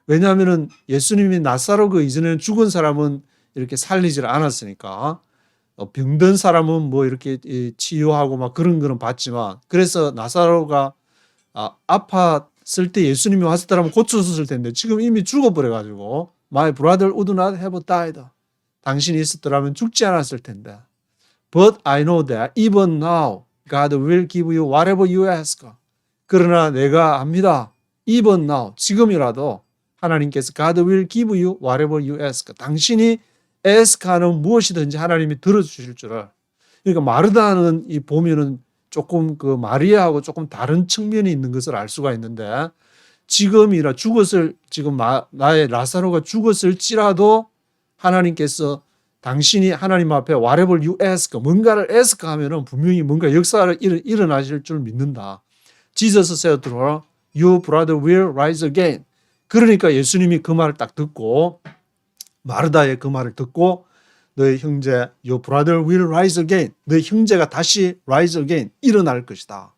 왜냐하면은 예수님이 나사로 그 이전에는 죽은 사람은 이렇게 살리질 않았으니까 병든 사람은 이렇게 치유하고 막 그런 거는 봤지만 그래서 나사로가 아팠을 때 예수님이 왔었더라면 고쳤을 텐데 지금 이미 죽어버려가지고 My brother would not have died. 당신이 있었더라면 죽지 않았을 텐데 But I know that even now God will give you whatever you ask. 그러나 내가 압니다. Even now, 지금이라도 하나님께서 God will give you whatever you ask. 당신이 ask하는 무엇이든지 하나님이 들어주실 줄을. 그러니까 마르다는 보면은 조금 그 마리아하고 조금 다른 측면이 있는 것을 알 수가 있는데 지금이라 지금 나의 라사로가 죽었을지라도 하나님께서 당신이 하나님 앞에 whatever you ask, 뭔가를 ask 하면은 분명히 뭔가 역사를 일어나실 줄 믿는다. Jesus said to her, your brother will rise again. 그러니까 예수님이 그 말을 딱 듣고 마르다의 그 말을 듣고 너의 형제 your brother will rise again. 너의 형제가 다시 rise again. 일어날 것이다.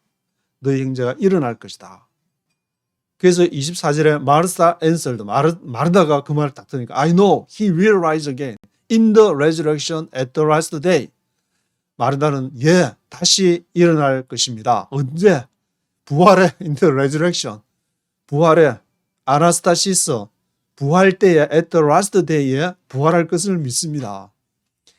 너의 형제가 일어날 것이다. 그래서 24절에 Martha answered. 마르다가 그 말을 딱 들으니까 I know he will rise again in the resurrection at the last day. 마르다는 다시 일어날 것입니다. 언제? 부활에 in the resurrection. 부활에 아나스타시스 부활 때에 at the last day에 부활할 것을 믿습니다.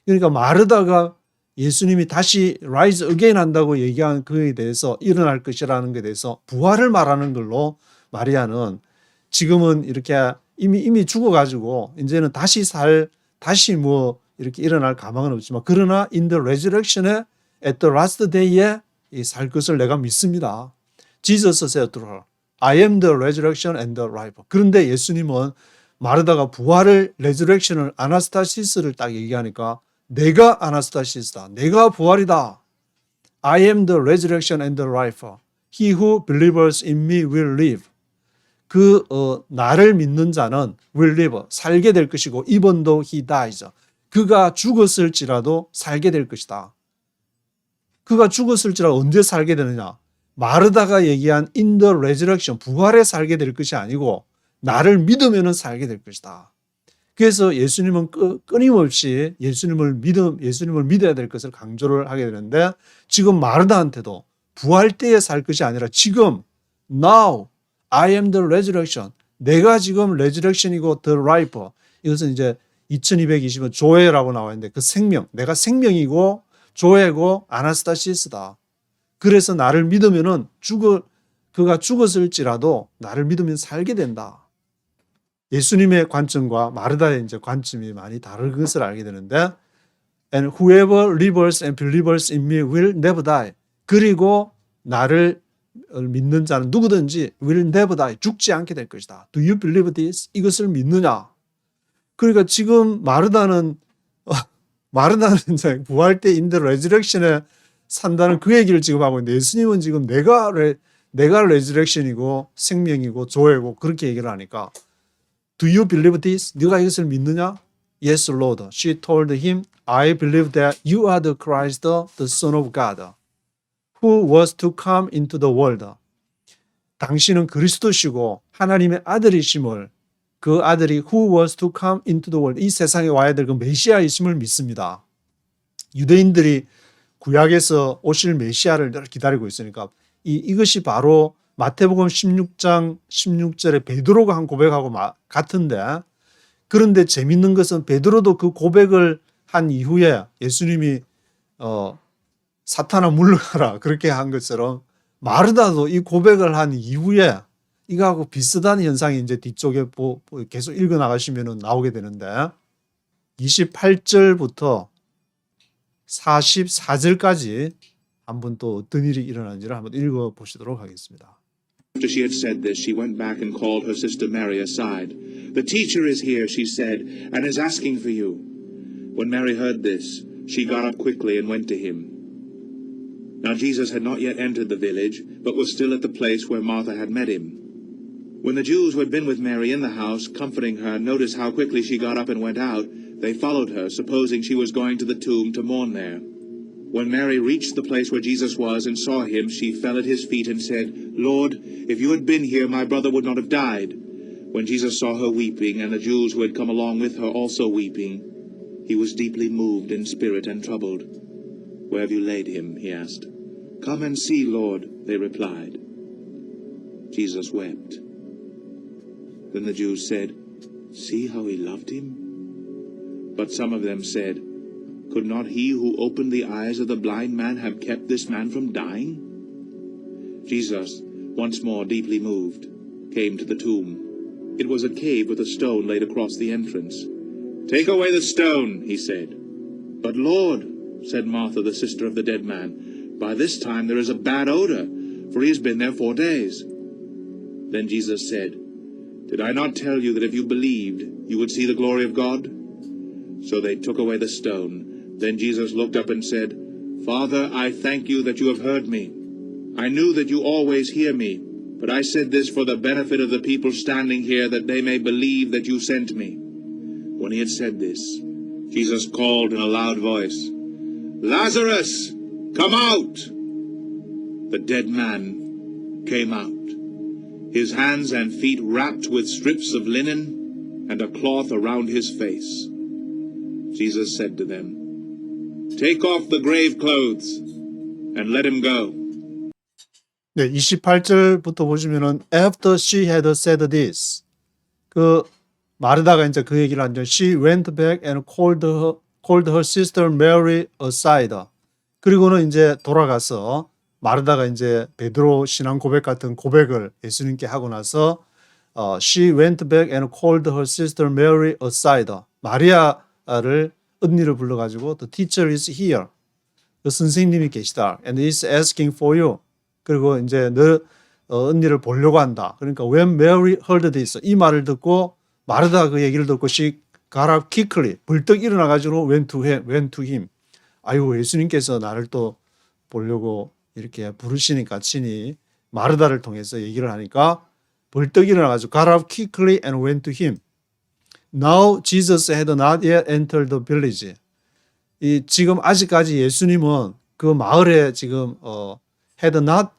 그러니까 마르다가 예수님이 다시 rise again 한다고 얘기한 그에 대해서 일어날 것이라는 것에 대해서 부활을 말하는 걸로 마리아는 지금은 이렇게 이미 죽어가지고 이제는 다시 뭐 이렇게 일어날 가망은 없지만 그러나 in the resurrection에 at the last day에 살 것을 내가 믿습니다. Jesus said to her, I am the resurrection and the life. 그런데 예수님은 마르다가 부활을 resurrection을 아나스타시스를 딱 얘기하니까 내가 아나스타시스다. 내가 부활이다. I am the resurrection and the life. He who believes in me will live. 나를 믿는 자는 will live. 살게 될 것이고 even though he dies. 그가 죽었을지라도 살게 될 것이다. 그가 죽었을지라도 언제 살게 되느냐? 마르다가 얘기한 in the resurrection, 부활에 살게 될 것이 아니고 나를 믿으면 살게 될 것이다. 그래서 예수님은 끊임없이 예수님을 믿어야 될 것을 강조를 하게 되는데 지금 마르다한테도 부활 때에 살 것이 아니라 지금 now I am the resurrection. 내가 지금 resurrection이고 the life. 이것은 이제 2220은 조회라고 나와 있는데 그 생명, 내가 생명이고 조회고 아나스타시스다. 그래서 나를 믿으면은 그가 죽었을지라도 나를 믿으면 살게 된다. 예수님의 관점과 마르다의 이제 관점이 많이 다른 것을 알게 되는데 and whoever lives and believes in me will never die. 그리고 나를 믿는 자는 누구든지 will never die. 죽지 않게 될 것이다. Do you believe this? 이것을 믿느냐? 그러니까 지금 마르다는 이제 부활 때 in the resurrection에 산다는 그 얘기를 지금 하고 있는데 예수님은 지금 내가 resurrection이고 생명이고 조회고 그렇게 얘기를 하니까 Do you believe this? 네가 이것을 믿느냐? Yes, Lord. She told him, I believe that you are the Christ, the Son of God, who was to come into the world. 당신은 그리스도시고 하나님의 아들이심을 그 아들이 who was to come into the world 이 세상에 와야 될 그 메시아이심을 믿습니다. 유대인들이 구약에서 오실 메시아를 늘 기다리고 있으니까 이것이 바로 마태복음 16장 16절에 베드로가 한 고백하고 같은데 그런데 재밌는 것은 베드로도 그 고백을 한 이후에 예수님이 사탄아 물러가라 그렇게 한 것처럼 마르다도 이 고백을 한 이후에 이거하고 비슷한 현상이 이제 뒤쪽에 계속 읽어 나가시면 나오게 되는데 28절부터 44절까지 한번 또 어떤 일이 일어난지를 한번 읽어 보시도록 하겠습니다. After she had said this, she went back and called her sister Mary aside. The teacher is here, she said, and is asking for you. When Mary heard this, she got up quickly and went to him. Now Jesus had not yet entered the village, but was still at the place where Martha had met him. When the Jews who had been with Mary in the house, comforting her, noticed how quickly she got up and went out, they followed her, supposing she was going to the tomb to mourn there. When Mary reached the place where Jesus was and saw him, she fell at his feet and said, Lord, if you had been here, my brother would not have died. When Jesus saw her weeping, and the Jews who had come along with her also weeping, he was deeply moved in spirit and troubled. Where have you laid him? He asked. Come and see, Lord, they replied. Jesus wept. Then the Jews said, See how he loved him? But some of them said, Could not he who opened the eyes of the blind man have kept this man from dying? Jesus, once more deeply moved, came to the tomb. It was a cave with a stone laid across the entrance. Take away the stone, he said. But Lord, said Martha, the sister of the dead man, by this time there is a bad odor, for he has been there 4 days. Then Jesus said, Did I not tell you that if you believed, you would see the glory of God? So they took away the stone. Then Jesus looked up and said, Father, I thank you that you have heard me. I knew that you always hear me, but I said this for the benefit of the people standing here, that they may believe that you sent me. When he had said this, Jesus called in a loud voice, Lazarus, come out! The dead man came out, his hands and feet wrapped with strips of linen and a cloth around his face. Jesus said to them, Take off the grave clothes and let him go. 네, 28절부터 보시면은 after she had said this, 그 마르다가 이제 그 얘기를 한죠. She went back and called her sister Mary aside. 그리고는 이제 돌아가서 마르다가 이제 베드로 신앙 고백 같은 고백을 예수님께 하고 나서 She went back and called her sister Mary aside. 마리아를 언니를 불러가지고 The teacher is here. 그 선생님이 계시다. And is asking for you. 그리고 이제 너 언니를 보려고 한다. 그러니까 when Mary heard this, 이 말을 듣고 마르다가 그 얘기를 듣고 she got up quickly, 벌떡 일어나가지고 went to him. 아이고 예수님께서 나를 또 보려고 이렇게 부르시니까 친히 마르다를 통해서 얘기를 하니까 벌떡 일어나가지고 got up quickly and went to him. Now Jesus had not yet entered the village. 지금 아직까지 예수님은 그 마을에 지금 had not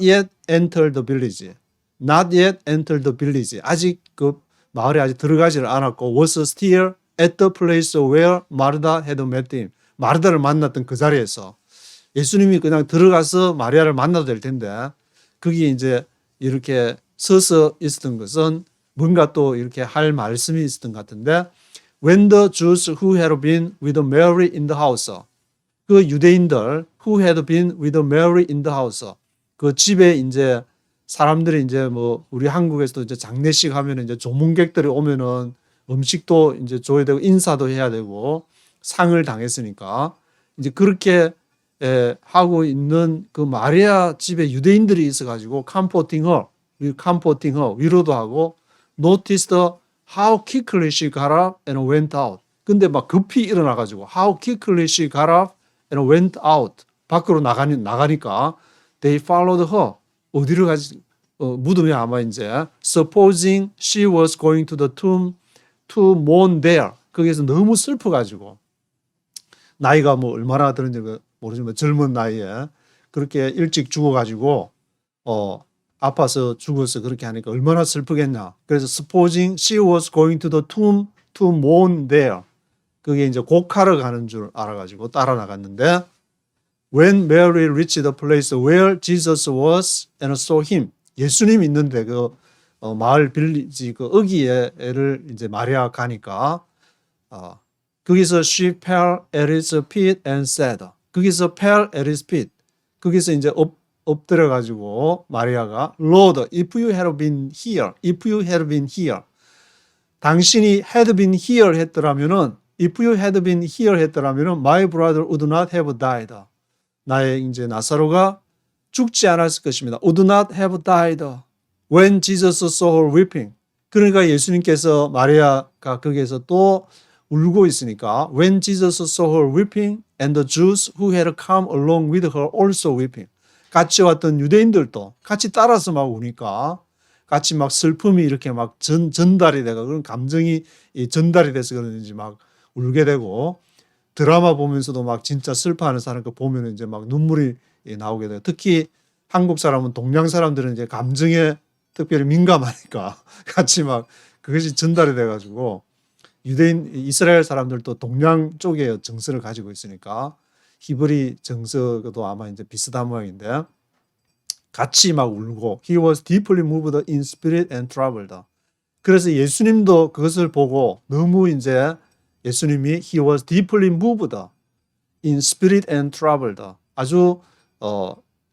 yet entered the village. Not yet entered the village. 아직 그 마을에 아직 들어가지를 않았고 was still at the place where Martha had met him. 마르다를 만났던 그 자리에서 예수님이 그냥 들어가서 마리아를 만나도 될 텐데 거기 이제 이렇게 서서 있었던 것은 뭔가 또 이렇게 할 말씀이 있었던 것 같은데 when the Jews who had been with Mary in the house, 그 유대인들 who had been with Mary in the house, 그 집에 이제 사람들이 이제 뭐 우리 한국에서도 이제 장례식 하면 이제 조문객들이 오면은 음식도 이제 줘야 되고 인사도 해야 되고 상을 당했으니까 이제 그렇게 하고 있는 그 마리아 집에 유대인들이 있어가지고 comforting her 위로도 하고 noticed how quickly she got up and went out. 근데 막 급히 일어나가지고 how quickly she got up and went out. 밖으로 나가니까 they followed her. 어디로 가지? 무덤에 아마 이제 supposing she was going to the tomb to mourn there. 거기에서 너무 슬퍼가지고 나이가 뭐 얼마나 들었는지 모르지만 젊은 나이에 그렇게 일찍 죽어가지고 아파서 죽어서 그렇게 하니까 얼마나 슬프겠냐. 그래서 supposing she was going to the tomb to mourn there. 그게 이제 곡하러 가는 줄 알아가지고 따라 나갔는데 when Mary reached the place where Jesus was and saw him. 예수님 있는데 그 마을 빌리지 그 어귀에를 이제 마리아 가니까 거기서 she fell at his feet and said. 거기서 fell at his feet. 거기서 이제 엎드려 가지고 마리아가 Lord, if you had been here. 당신이 had been here 했더라면은 if you had been here 했더라면은 my brother would not have died. 나의 이제 나사로가 죽지 않았을 것입니다. would not have died when Jesus saw her weeping. 그러니까 예수님께서 마리아가 거기에서 또 울고 있으니까 when Jesus saw her weeping and the Jews who had come along with her also weeping. 같이 왔던 유대인들도 같이 따라서 막 우니까 같이 막 슬픔이 이렇게 막 전달이 되고 그런 감정이 전달이 돼서 그런지 막 울게 되고 드라마 보면서도 막 진짜 슬퍼하는 사람 거 보면 이제 막 눈물이 나오게 돼요. 특히 한국 사람은 동양 사람들은 이제 감정에 특별히 민감하니까 같이 막 그것이 전달이 돼가지고 유대인 이스라엘 사람들도 동양 쪽의 정서를 가지고 있으니까 히브리 정서도 아마 이제 비슷한 모양인데 같이 막 울고 he was deeply moved in spirit and troubled. 그래서 예수님도 그것을 보고 너무 이제 예수님이 he was deeply moved in spirit and troubled. 아주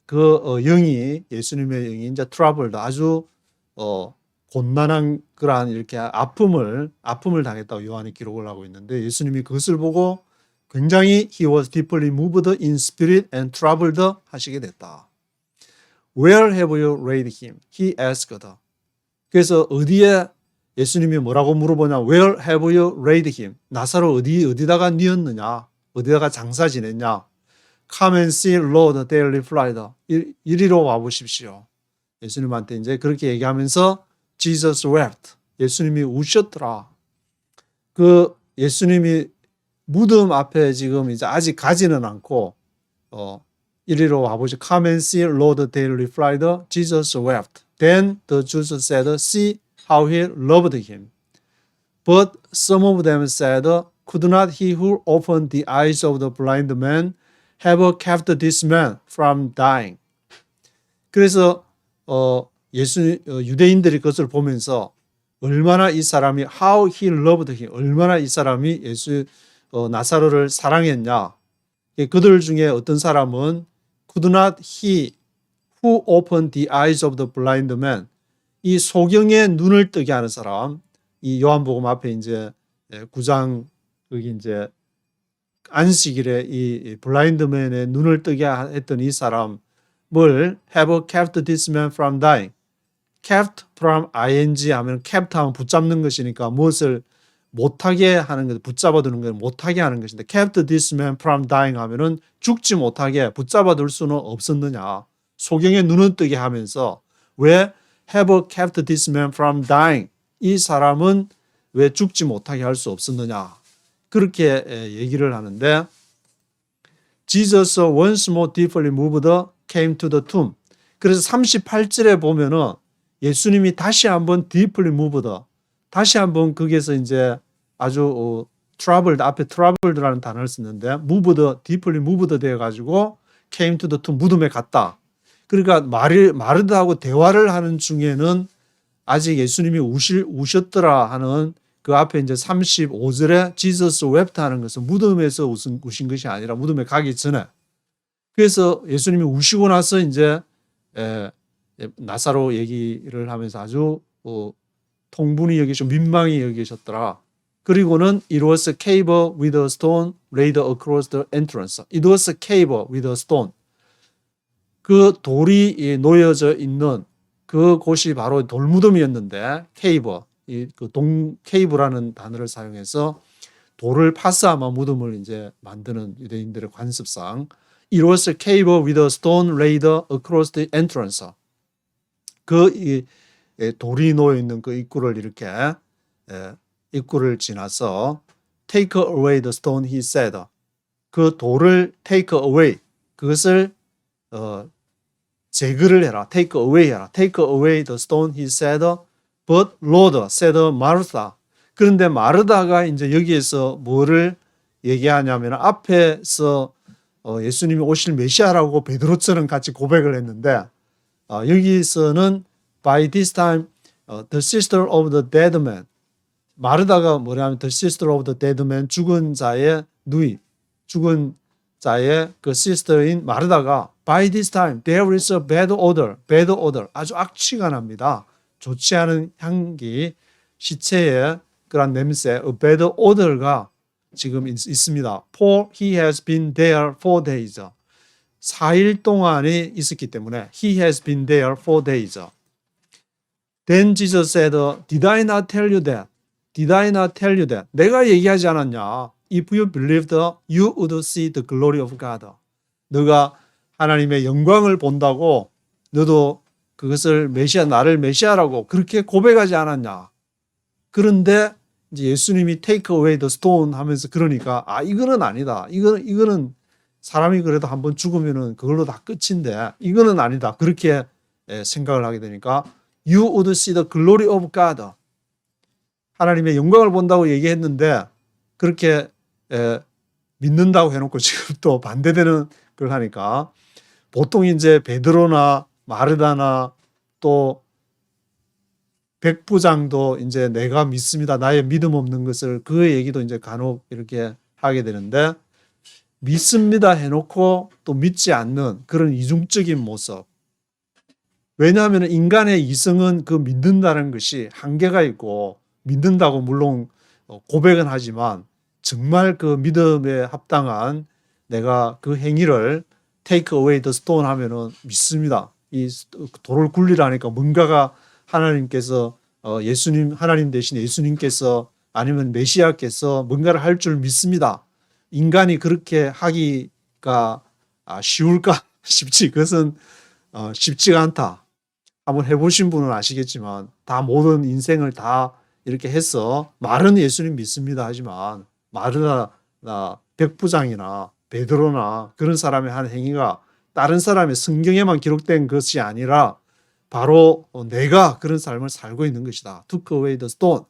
영이 예수님의 영이 이제 troubled 아주 곤란한 그러한 이렇게 아픔을 당했다고 요한이 기록을 하고 있는데 예수님이 그것을 보고 굉장히 he was deeply moved in spirit and troubled 하시게 됐다. Where have you laid him? He asked. 그래서 어디에 예수님이 뭐라고 물어보냐? Where have you laid him? 나사로 어디다가 뉘었느냐? 어디다가 장사 지냈냐? Come and see Lord, they replied. 이리로 와보십시오. 예수님한테 이제 그렇게 얘기하면서 Jesus wept. 예수님이 우셨더라. 그 예수님이 무덤 앞에 지금 이제 아직 가지는 않고 이리로 와보시. Come and see Lord, they replied. Jesus wept. Then the Jews said, see how he loved him. But some of them said, could not he who opened the eyes of the blind man have kept this man from dying? 그래서 유대인들이 그것을 보면서 얼마나 이 사람이 how he loved him, 얼마나 이 사람이 나사로를 사랑했냐. 그들 중에 어떤 사람은 could not he who opened the eyes of the blind man, 이 소경의 눈을 뜨게 하는 사람, 이 요한복음 앞에 이제 9장 여기 이제 안식일에 이 블라인드맨의 눈을 뜨게 했던 이 사람을 have kept this man from dying. kept from ing 하면 kept 하면 붙잡는 것이니까 무엇을 못하게 하는 것, 붙잡아두는 걸 못하게 하는 것인데 kept this man from dying 하면은 죽지 못하게 붙잡아둘 수는 없었느냐. 소경의 눈을 뜨게 하면서 왜 have kept this man from dying, 이 사람은 왜 죽지 못하게 할 수 없었느냐. 그렇게 얘기를 하는데 Jesus once more deeply moved came to the tomb. 그래서 38절에 보면은 예수님이 다시 한번 deeply moved, 다시 한번 거기에서 이제 아주 troubled, 앞에 troubled라는 단어를 쓰는데 moved, deeply moved 되어가지고 came to the tomb, 무덤에 갔다. 그러니까 마르다하고 대화를 하는 중에는 아직 예수님이 우셨더라 하는 그 앞에 이제 35절에 Jesus wept 하는 것은 무덤에서 우신 것이 아니라 무덤에 가기 전에. 그래서 예수님이 우시고 나서 이제 나사로 얘기를 하면서 아주 통분히 여기시고 민망히 여기셨더라. 그리고는 it was a cave with a stone laid across the entrance. It was a cave with a stone. 그 돌이 놓여져 있는 그 곳이 바로 돌무덤이었는데 cave, 케이브라는 단어를 사용해서 돌을 파서 아마 무덤을 이제 만드는 유대인들의 관습상 it was a cave with a stone laid across the entrance. 그 돌이 놓여 있는 그 입구를 이렇게 입구를 지나서 take away the stone, he said. 그 돌을 take away, 그것을 제거를 해라, take away 해라. take away the stone, he said. But Lord, said Martha. 그런데 마르다가 이제 여기에서 뭐를 얘기하냐면 앞에서 예수님이 오실 메시아라고 베드로처럼 같이 고백을 했는데 여기서는 by this time the sister of the dead man. 마르다가 뭐냐면 the sister of the dead man, 죽은 자의 누이, 죽은 자의 그 sister인 마르다가 by this time there is a bad odor, 아주 악취가 납니다. 좋지 않은 향기, 시체의 그런 냄새, bad odor가 지금 있습니다. For he has been there 4 days. 4일 동안이 있었기 때문에 he has been there 4 days. Then Jesus said, Did I not tell you that? Did I not tell you that? 내가 얘기하지 않았냐? If you believed, you would see the glory of God. 너가 하나님의 영광을 본다고 너도 그것을 나를 메시아라고 그렇게 고백하지 않았냐. 그런데 이제 예수님이 take away the stone 하면서 그러니까 이거는 아니다. 이거는 사람이 그래도 한번 죽으면은 그걸로 다 끝인데 이거는 아니다. 그렇게 생각을 하게 되니까 you would see the glory of God. 하나님의 영광을 본다고 얘기했는데 그렇게 믿는다고 해놓고 지금 또 반대되는 걸 하니까 보통 이제 베드로나 마르다나 또 백부장도 이제 내가 믿습니다. 나의 믿음 없는 것을 그 얘기도 이제 간혹 이렇게 하게 되는데 믿습니다 해놓고 또 믿지 않는 그런 이중적인 모습. 왜냐하면 인간의 이성은 그 믿는다는 것이 한계가 있고 믿는다고 물론 고백은 하지만 정말 그 믿음에 합당한 내가 그 행위를 take away the stone 하면은 믿습니다. 이 돌을 굴리라니까 뭔가가 하나님께서 하나님 대신 예수님께서 아니면 메시아께서 뭔가를 할 줄 믿습니다. 인간이 그렇게 하기가 쉬울까 싶지. 그것은 쉽지가 않다. 한번 해보신 분은 아시겠지만 다 모든 인생을 다 이렇게 해서 말은 예수님 믿습니다 하지만 마르다나 백부장이나 베드로나 그런 사람의 한 행위가 다른 사람의 성경에만 기록된 것이 아니라 바로 내가 그런 삶을 살고 있는 것이다. Took away the stone.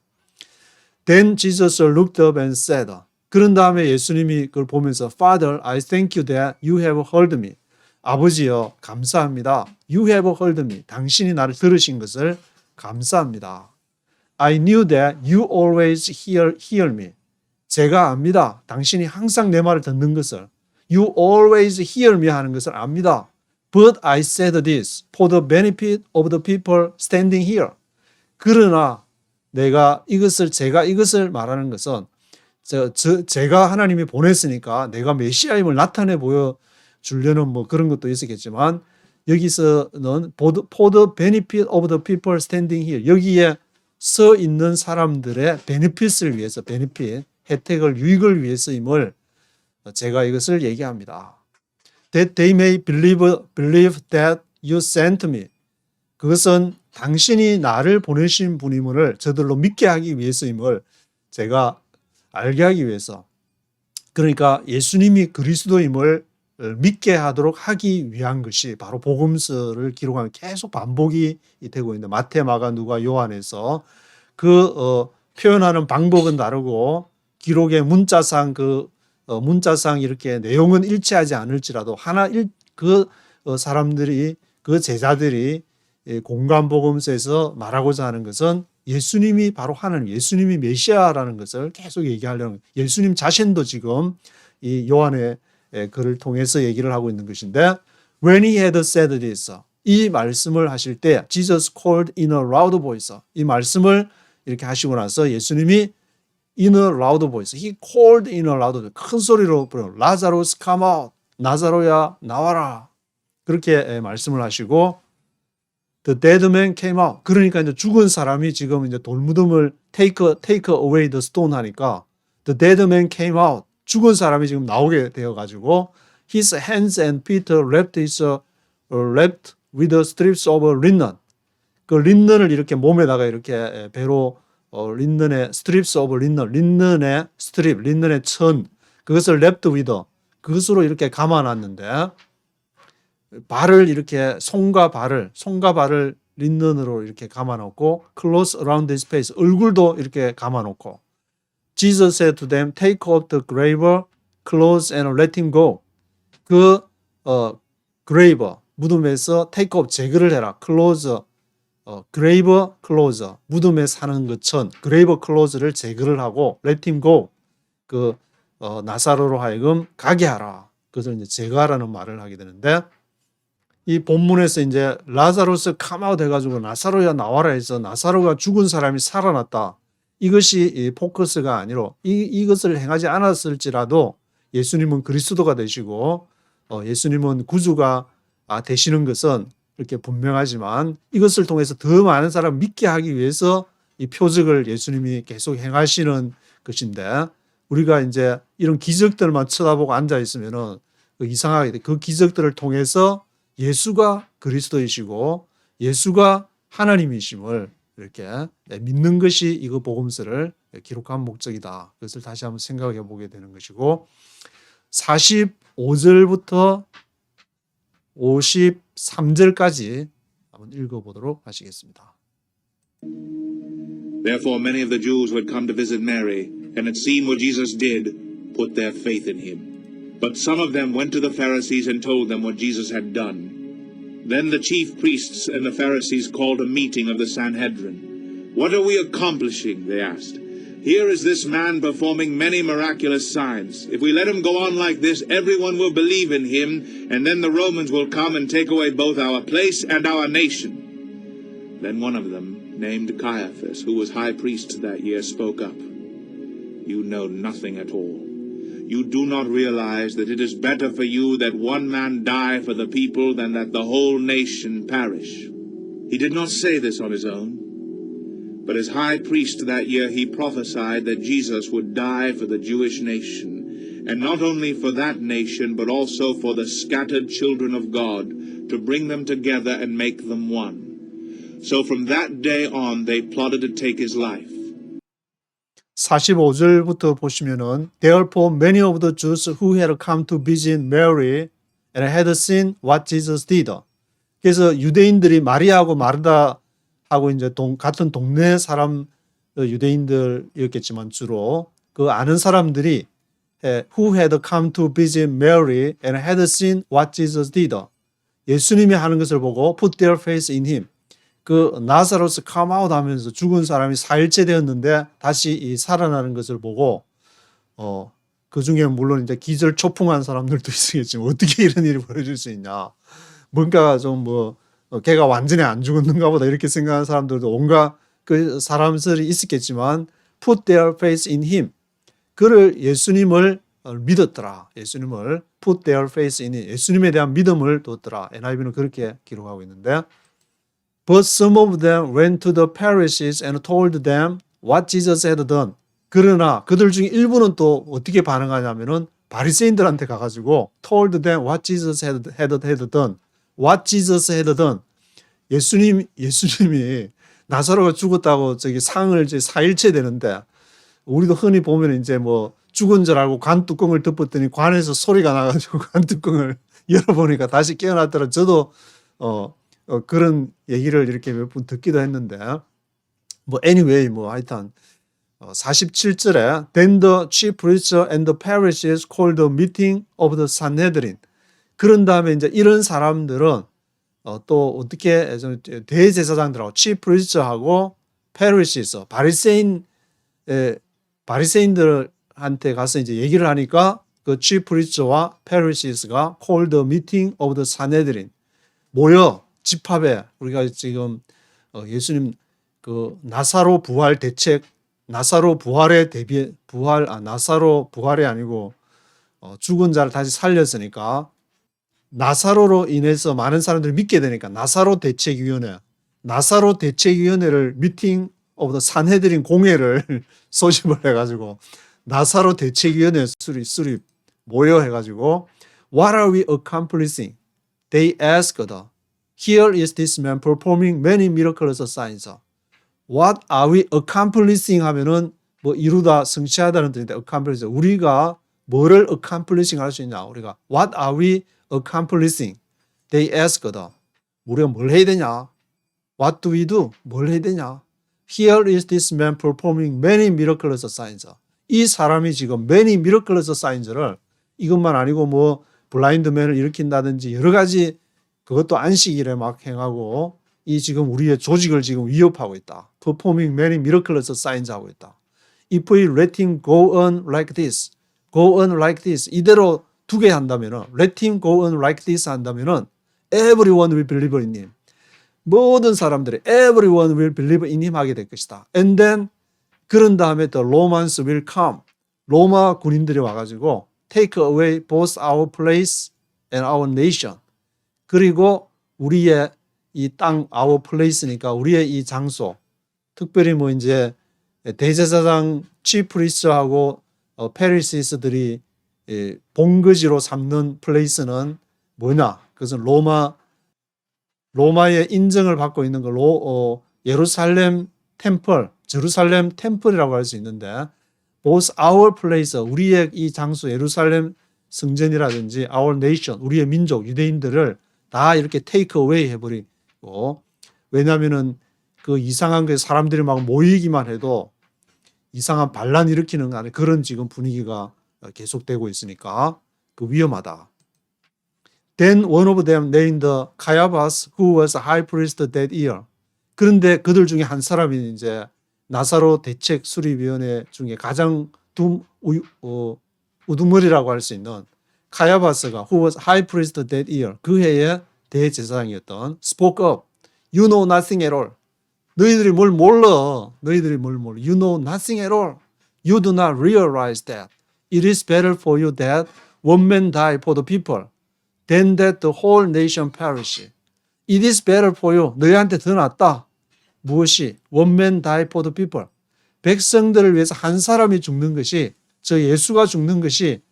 Then Jesus looked up and said. 그런 다음에 예수님이 그걸 보면서 Father, I thank you that you have heard me. 아버지여 감사합니다. You have heard me. 당신이 나를 들으신 것을 감사합니다. I knew that you always hear me. 제가 압니다. 당신이 항상 내 말을 듣는 것을. You always hear me 하는 것을 압니다. But I said this for the benefit of the people standing here. 그러나 제가 이것을 말하는 것은 제가 하나님이 보냈으니까 내가 메시아임을 나타내 보여주려는 뭐 그런 것도 있었겠지만 여기서는 for the benefit of the people standing here. 여기에 서 있는 사람들의 베네핏을 위해서, 혜택을, 유익을 위해서임을 제가 이것을 얘기합니다. That they may believe that you sent me. 그것은 당신이 나를 보내신 분임을 저들로 믿게 하기 위해서임을 제가 알게 하기 위해서. 그러니까 예수님이 그리스도임을 믿게 하도록 하기 위한 것이 바로 복음서를 기록하면 계속 반복이 되고 있는데 마태, 마가, 누가, 요한에서 표현하는 방법은 다르고 기록의 문자상 문자상 이렇게 내용은 일치하지 않을지라도 사람들이 그 제자들이 공간 복음서에서 말하고자 하는 것은 예수님이 바로 하나님, 예수님이 메시아라는 것을 계속 얘기하려는 예수님 자신도 지금 이 요한의 글을 통해서 얘기를 하고 있는 것인데 when he had said this 이 말씀을 하실 때 Jesus called in a loud voice 이 말씀을 이렇게 하시고 나서 예수님이 in a loud voice he called in a loud voice 큰 소리로 부르는 라자로스 come out 나사로야 나와라 그렇게 말씀을 하시고 The dead man came out. 그러니까 이제 죽은 사람이 지금 이제 돌무덤을 take away the stone 하니까 the dead man came out. 죽은 사람이 지금 나오게 되어 가지고 his hands and feet wrapped with the strips of linen. 그 린넨을 이렇게 몸에다가 이렇게 배로 린넨의 strips of linen, 린넨의 스트립, 린넨의 천 그것을 wrapped with 그것으로 이렇게 감아놨는데 발을 이렇게 손과 발을 린넨으로 이렇게 감아놓고 close around his face 얼굴도 이렇게 감아놓고 Jesus said to them, take off the grave clothes and let him go. grave 무덤에서 take off 제거를 해라. clothes grave clothes 무덤에 사는 그 천 grave clothes를 제거를 하고 let him go 나사로로 하여금 가게 하라. 그것을 이제 제거하라는 말을 하게 되는데. 이 본문에서 이제 라자로스 카마웃 해가지고 나사로야 나와라 해서 나사로가 죽은 사람이 살아났다. 이것이 이 포커스가 아니로 이것을 행하지 않았을지라도 예수님은 그리스도가 되시고 예수님은 구주가 되시는 것은 이렇게 분명하지만 이것을 통해서 더 많은 사람 믿게 하기 위해서 이 표적을 예수님이 계속 행하시는 것인데 우리가 이제 이런 기적들만 쳐다보고 앉아 있으면은 이상하게 돼. 그 기적들을 통해서 예수가 그리스도이시고 예수가 하나님이심을 이렇게 믿는 것이 이거 복음서를 기록한 목적이다. 그것을 다시 한번 생각해 보게 되는 것이고 45절부터 53절까지 한번 읽어보도록 하시겠습니다. Therefore many of the Jews who had come to visit Mary and had seen what Jesus did put their faith in him. But some of them went to the Pharisees and told them what Jesus had done. Then the chief priests and the Pharisees called a meeting of the Sanhedrin. What are we accomplishing? They asked. Here is this man performing many miraculous signs. If we let him go on like this, everyone will believe in him, and then the Romans will come and take away both our place and our nation. Then one of them, named Caiaphas, who was high priest that year, spoke up. You know nothing at all. You do not realize that it is better for you that one man die for the people than that the whole nation perish. He did not say this on his own, but as high priest that year he prophesied that Jesus would die for the Jewish nation, and not only for that nation, but also for the scattered children of God, to bring them together and make them one. So from that day on they plotted to take his life. 45절부터 보시면은 Therefore many of the Jews who had come to visit Mary and had seen what Jesus did. 그래서 유대인들이 마리아하고 마르다하고 이제 같은 동네 사람 유대인들이었겠지만 주로 그 아는 사람들이 who had come to visit Mary and had seen what Jesus did. 예수님이 하는 것을 보고 put their faith in him. 그 나사로스 컴아웃 하면서 죽은 사람이 4일째 되었는데 다시 이 살아나는 것을 보고 그 중에 물론 이제 기절 초풍한 사람들도 있겠지만 어떻게 이런 일이 벌어질 수 있냐. 뭔가 좀 걔가 완전히 안 죽었는가 보다 이렇게 생각하는 사람들도 온갖 그 사람들이 있었겠지만 put their faith in him. 그를 예수님을 믿었더라. 예수님을 put their faith in him. 예수님에 대한 믿음을 뒀더라. NIV는 그렇게 기록하고 있는데 But some of them went to the Pharisees and told them what Jesus had done. 그러나 그들 중에 일부는 또 어떻게 반응하냐면은 바리새인들한테 가가지고 told them what Jesus had done. What Jesus had done. 예수님이 나사로가 죽었다고 저기 상을 이제 4일째 되는데 우리도 흔히 보면 이제 죽은 줄 알고 관 뚜껑을 덮었더니 관에서 소리가 나가지고 관 뚜껑을 열어보니까 다시 깨어났더라. 저도 그런 얘기를 이렇게 몇 번 듣기도 했는데 anyway 하여튼 47절에 Then the chief priests and the Pharisees called the meeting of the Sanhedrin. 그런 다음에 이제 이런 사람들은 또 어떻게 대제사장들하고 chief priests하고 Pharisees 바리새인들한테 가서 이제 얘기를 하니까 그 chief priests와 Pharisees가 called the meeting of the Sanhedrin. 모여 집합에 우리가 지금 예수님 그 나사로 부활 대책 나사로 부활에 대비 나사로 부활이 아니고 죽은 자를 다시 살렸으니까 나사로로 인해서 많은 사람들이 믿게 되니까 나사로 대책위원회를 미팅 오브 더 산헤드린 공회를 소집을 해가지고 나사로 대책위원회 수립 모여 해가지고 What are we accomplishing? They asked. Here is this man performing many miracles and signs. What are we accomplishing 하면은 이루다 성취하다는 뜻인데 accomplish 우리가 뭐를 accomplishing 할 수 있냐 우리가 What are we accomplishing? They asked. 우리가 뭘 해야 되냐? What do we do? 뭘 해야 되냐? Here is this man performing many miracles and signs. 이 사람이 지금 many miracles and signs를 이것만 아니고 블라인드맨을 일으킨다든지 여러 가지 그것도 안식일에 막 행하고 이 지금 우리의 조직을 지금 위협하고 있다. Performing many miracles and signs 하고 있다. If we let him go on like this, 이대로 두게 한다면은 let him go on like this 한다면은 everyone will believe in him. 모든 사람들이 everyone will believe in him 하게 될 것이다. And then 그런 다음에 the Romans will come. 로마 군인들이 와가지고 take away both our place and our nation. 그리고 우리의 이 땅 our place니까 우리의 이 장소 특별히 이제 대제사장 chief priest하고 페리시스들이 본거지로 삼는 플레이스는 뭐냐? 그것은 로마의 인정을 받고 있는 예루살렘 템플, 제루살렘 템플이라고 할 수 있는데 both our place, 우리의 이 장소 예루살렘 성전이라든지 our nation, 우리의 민족 유대인들을 다 이렇게 take away 해버리고 왜냐하면은 그 이상한 게 사람들이 막 모이기만 해도 이상한 반란 일으키는 그런 지금 분위기가 계속되고 있으니까 그 위험하다. Then one of them named Caiaphas, who was high priest that year. 그런데 그들 중에 한 사람이 이제 나사로 대책 수립위원회 중에 가장 우두머리라고 할 수 있는 카야바스가 who was high priest that year 그 해의 대제사장이었던 spoke up. You know nothing at all. 너희들이 뭘 몰라. You know nothing at all. You do not realize that it is better for you that one man die for the people than that the whole nation perish. It is better for you. 너희한테 더 낫다. 무엇이? One man die for the people. 백성들을 위해서 한 사람이 죽는 것이 저 예수가 죽는 것이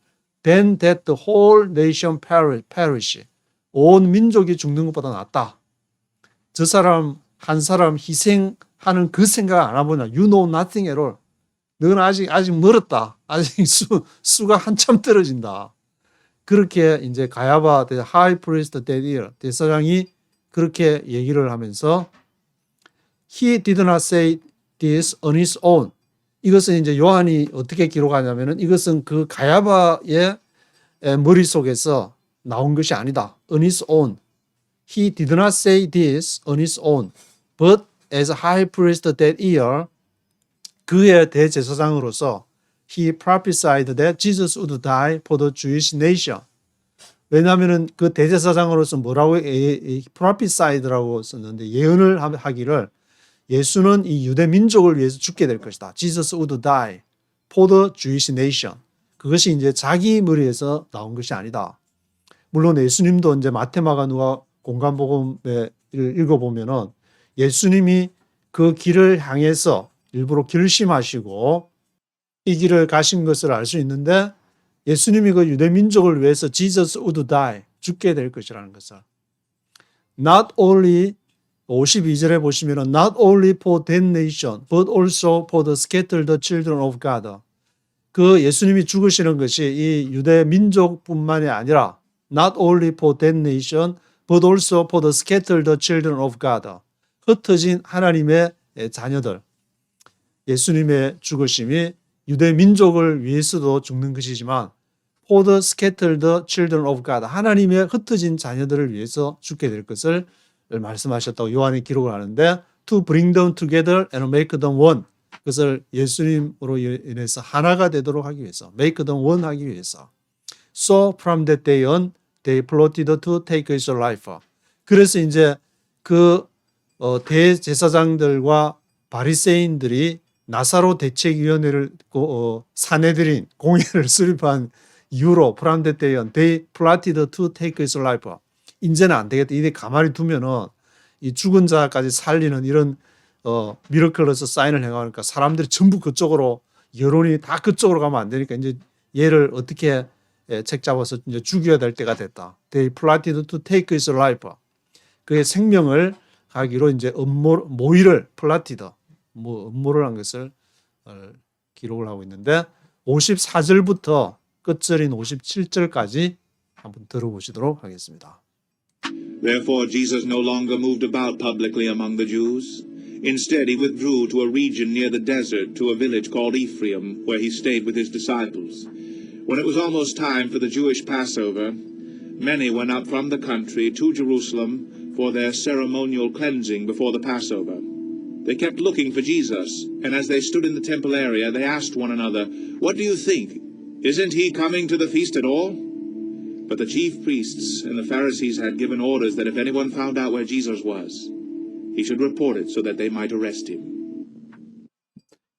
than that the whole nation perish. 온 민족이 죽는 것보다 낫다. 저 사람 한 사람 희생하는 그 생각 안 해보냐. You know nothing at all. 너는 아직 멀었다. 아직 수가 한참 떨어진다. 그렇게 이제 가야바 하이 프리스트 데디엘 대사장이 그렇게 얘기를 하면서 He did not say this on his own. 이것은 이제 요한이 어떻게 기록하냐면은 이것은 그 가야바의 머릿속에서 나온 것이 아니다. On his own. He did not say this on his own. But as high priest that year, 그의 대제사장으로서 he prophesied that Jesus would die for the Jewish nation. 왜냐하면은 그 대제사장으로서 뭐라고 prophesied라고 썼는데 예언을 하기를 예수는 이 유대 민족을 위해서 죽게 될 것이다. Jesus would die for the Jewish nation. 그것이 이제 자기 머리에서 나온 것이 아니다. 물론 예수님도 이제 마태마가 누가 공간복음을 읽어보면은 예수님이 그 길을 향해서 일부러 결심하시고 이 길을 가신 것을 알 수 있는데 예수님이 그 유대 민족을 위해서 Jesus would die, 죽게 될 것이라는 것을. Not only 52절에 보시면은 not only for that nation, but also for the scattered children of God. 그 예수님이 죽으시는 것이 이 유대 민족뿐만이 아니라 not only for that nation, but also for the scattered children of God. 흩어진 하나님의 자녀들. 예수님의 죽으심이 유대 민족을 위해서도 죽는 것이지만 for the scattered children of God. 하나님의 흩어진 자녀들을 위해서 죽게 될 것을 말씀하셨다고 요한이 기록을 하는데 to bring them together and make them one. 그것을 예수님으로 인해서 하나가 되도록 하기 위해서 make them one 하기 위해서 so from that day on they plotted to take his life. 그래서 이제 그 대제사장들과 바리새인들이 나사로 대책위원회를 사내들인 공회를 수립한 이후로 from that day on they plotted to take his life. 이제는 안 되겠다. 이제 가만히 두면은 이 죽은 자까지 살리는 이런 미러클로서 사인을 행하니까 사람들이 전부 그쪽으로 여론이 다 그쪽으로 가면 안 되니까 이제 얘를 어떻게 책 잡아서 이제 죽여야 될 때가 됐다. They plotted to take his life. 그의 생명을 가기로 이제 모의를 plotted, 음모를 한 것을 기록을 하고 있는데 54절부터 끝절인 57절까지 한번 들어보시도록 하겠습니다. Therefore Jesus no longer moved about publicly among the Jews. Instead, he withdrew to a region near the desert, to a village called Ephraim, where he stayed with his disciples. When it was almost time for the Jewish Passover, many went up from the country to Jerusalem for their ceremonial cleansing before the Passover. They kept looking for Jesus, and as they stood in the temple area, they asked one another, "What do you think? Isn't he coming to the feast at all?" But the chief priests and the Pharisees had given orders that if anyone found out where Jesus was, he should report it so that they might arrest him.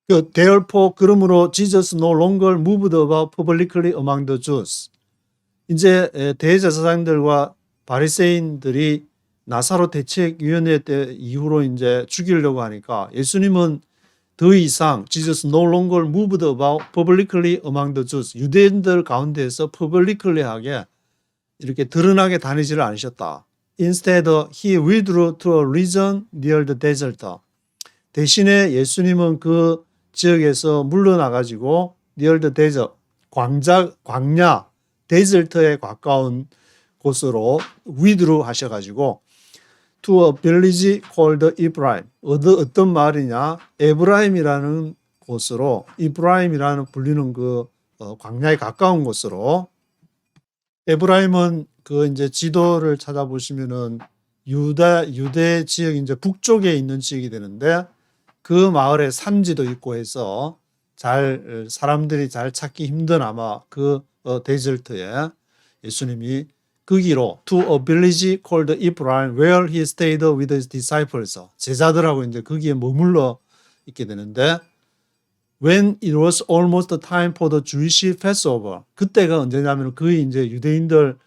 Therefore, 그러므로 Jesus no longer moved about publicly among the Jews. 이제 대제사장들과 바리새인들이 나사로 대책위원회 때 이후로 이제 죽이려고 하니까 예수님은 더 이상 Jesus no longer moved about publicly among the Jews. 유대인들 가운데에서 publicly하게 이렇게 드러나게 다니지를 않으셨다. Instead, he withdrew to a region near the desert. 대신에 예수님은 그 지역에서 물러나가지고 near the desert, 광야, 데절트에 가까운 곳으로 withdrew 하셔가지고 to a village called Ephraim. 어떤 마을이냐? 에브라임이라는 곳으로, 이브라임이라는 불리는 그 광야에 가까운 곳으로. 에브라임은 그 이제 지도를 찾아보시면은 유대 지역 이제 북쪽에 있는 지역이 되는데 그 마을에 산지도 있고 해서 사람들이 잘 찾기 힘든 아마 그 데절트에 예수님이 거기로 to a village called Ephraim where he stayed with his disciples. 제자들하고 이제 거기에 머물러 있게 되는데 when it was almost time for the Jewish Passover. 그때가 언제냐면 거의 이제 유대인들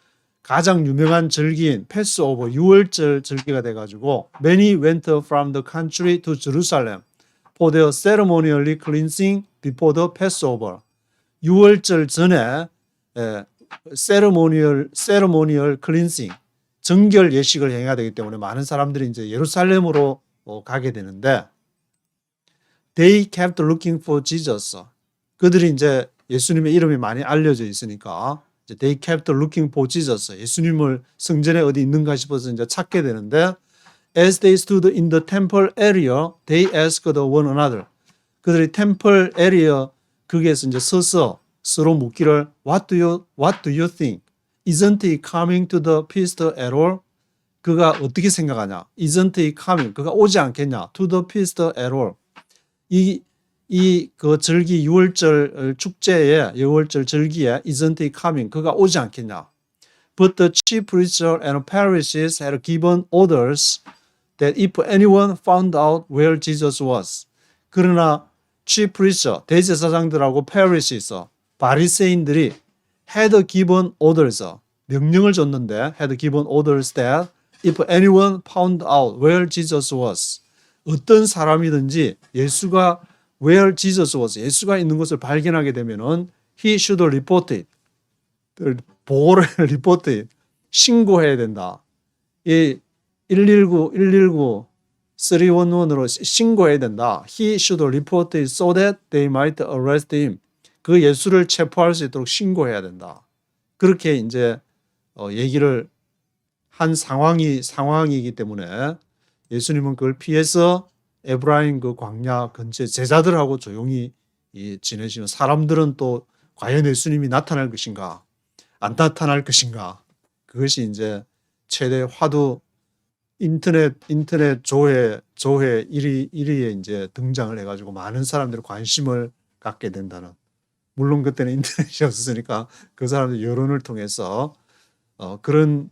가장 유명한 절기인 패스오버 6월절 절기가 돼가지고 many went from the country to Jerusalem for their ceremonially cleansing before the Passover. 6월절 전에 ceremonial cleansing 정결 예식을 행해야 되기 때문에 많은 사람들이 이제 예루살렘으로 가게 되는데 they kept looking for Jesus. 그들이 이제 예수님의 이름이 많이 알려져 있으니까 they kept looking for Jesus. 예수님을 성전에 어디 있는가 싶어서 이제 찾게 되는데 as they stood in the temple area, they asked one another. 그들이 temple area 거기에서 이제 서서 서로 묻기를 what do you think? Isn't he coming to the feast at all? 그가 어떻게 생각하냐? Isn't he coming? 그가 오지 않겠냐? To the feast at all. 그 절기 6월절 축제에 6월절 절기에 Isn't he coming? 그가 오지 않겠냐? But the chief priests and Pharisees had given orders that if anyone found out where Jesus was. 그러나 chief priests, 대제사장들하고 Pharisees, 바리새인들이 had given orders, 명령을 줬는데 had given orders that if anyone found out where Jesus was, 어떤 사람이든지 예수가 where Jesus was, 예수가 있는 것을 발견하게 되면은 he should report it, 보고를 report it, 신고해야 된다. 이 119 311으로 신고해야 된다. He should report it so that they might arrest him. 그 예수를 체포할 수 있도록 신고해야 된다. 그렇게 이제 얘기를 한 상황이기 때문에 예수님은 그걸 피해서 에브라임 그 광야 근처 제자들하고 조용히 지내시는, 사람들은 또 과연 예수님이 나타날 것인가 안 나타날 것인가, 그것이 이제 최대 화두 인터넷 조회 1위에 이제 등장을 해가지고 많은 사람들이 관심을 갖게 된다는. 물론 그때는 인터넷이 없었으니까 그 사람들 여론을 통해서 그런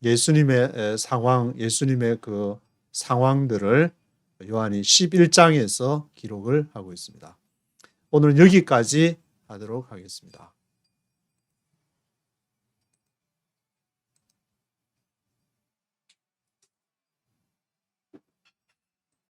예수님의 그 상황들을 요한이 11장에서 기록을 하고 있습니다. 오늘 여기까지 하도록 하겠습니다.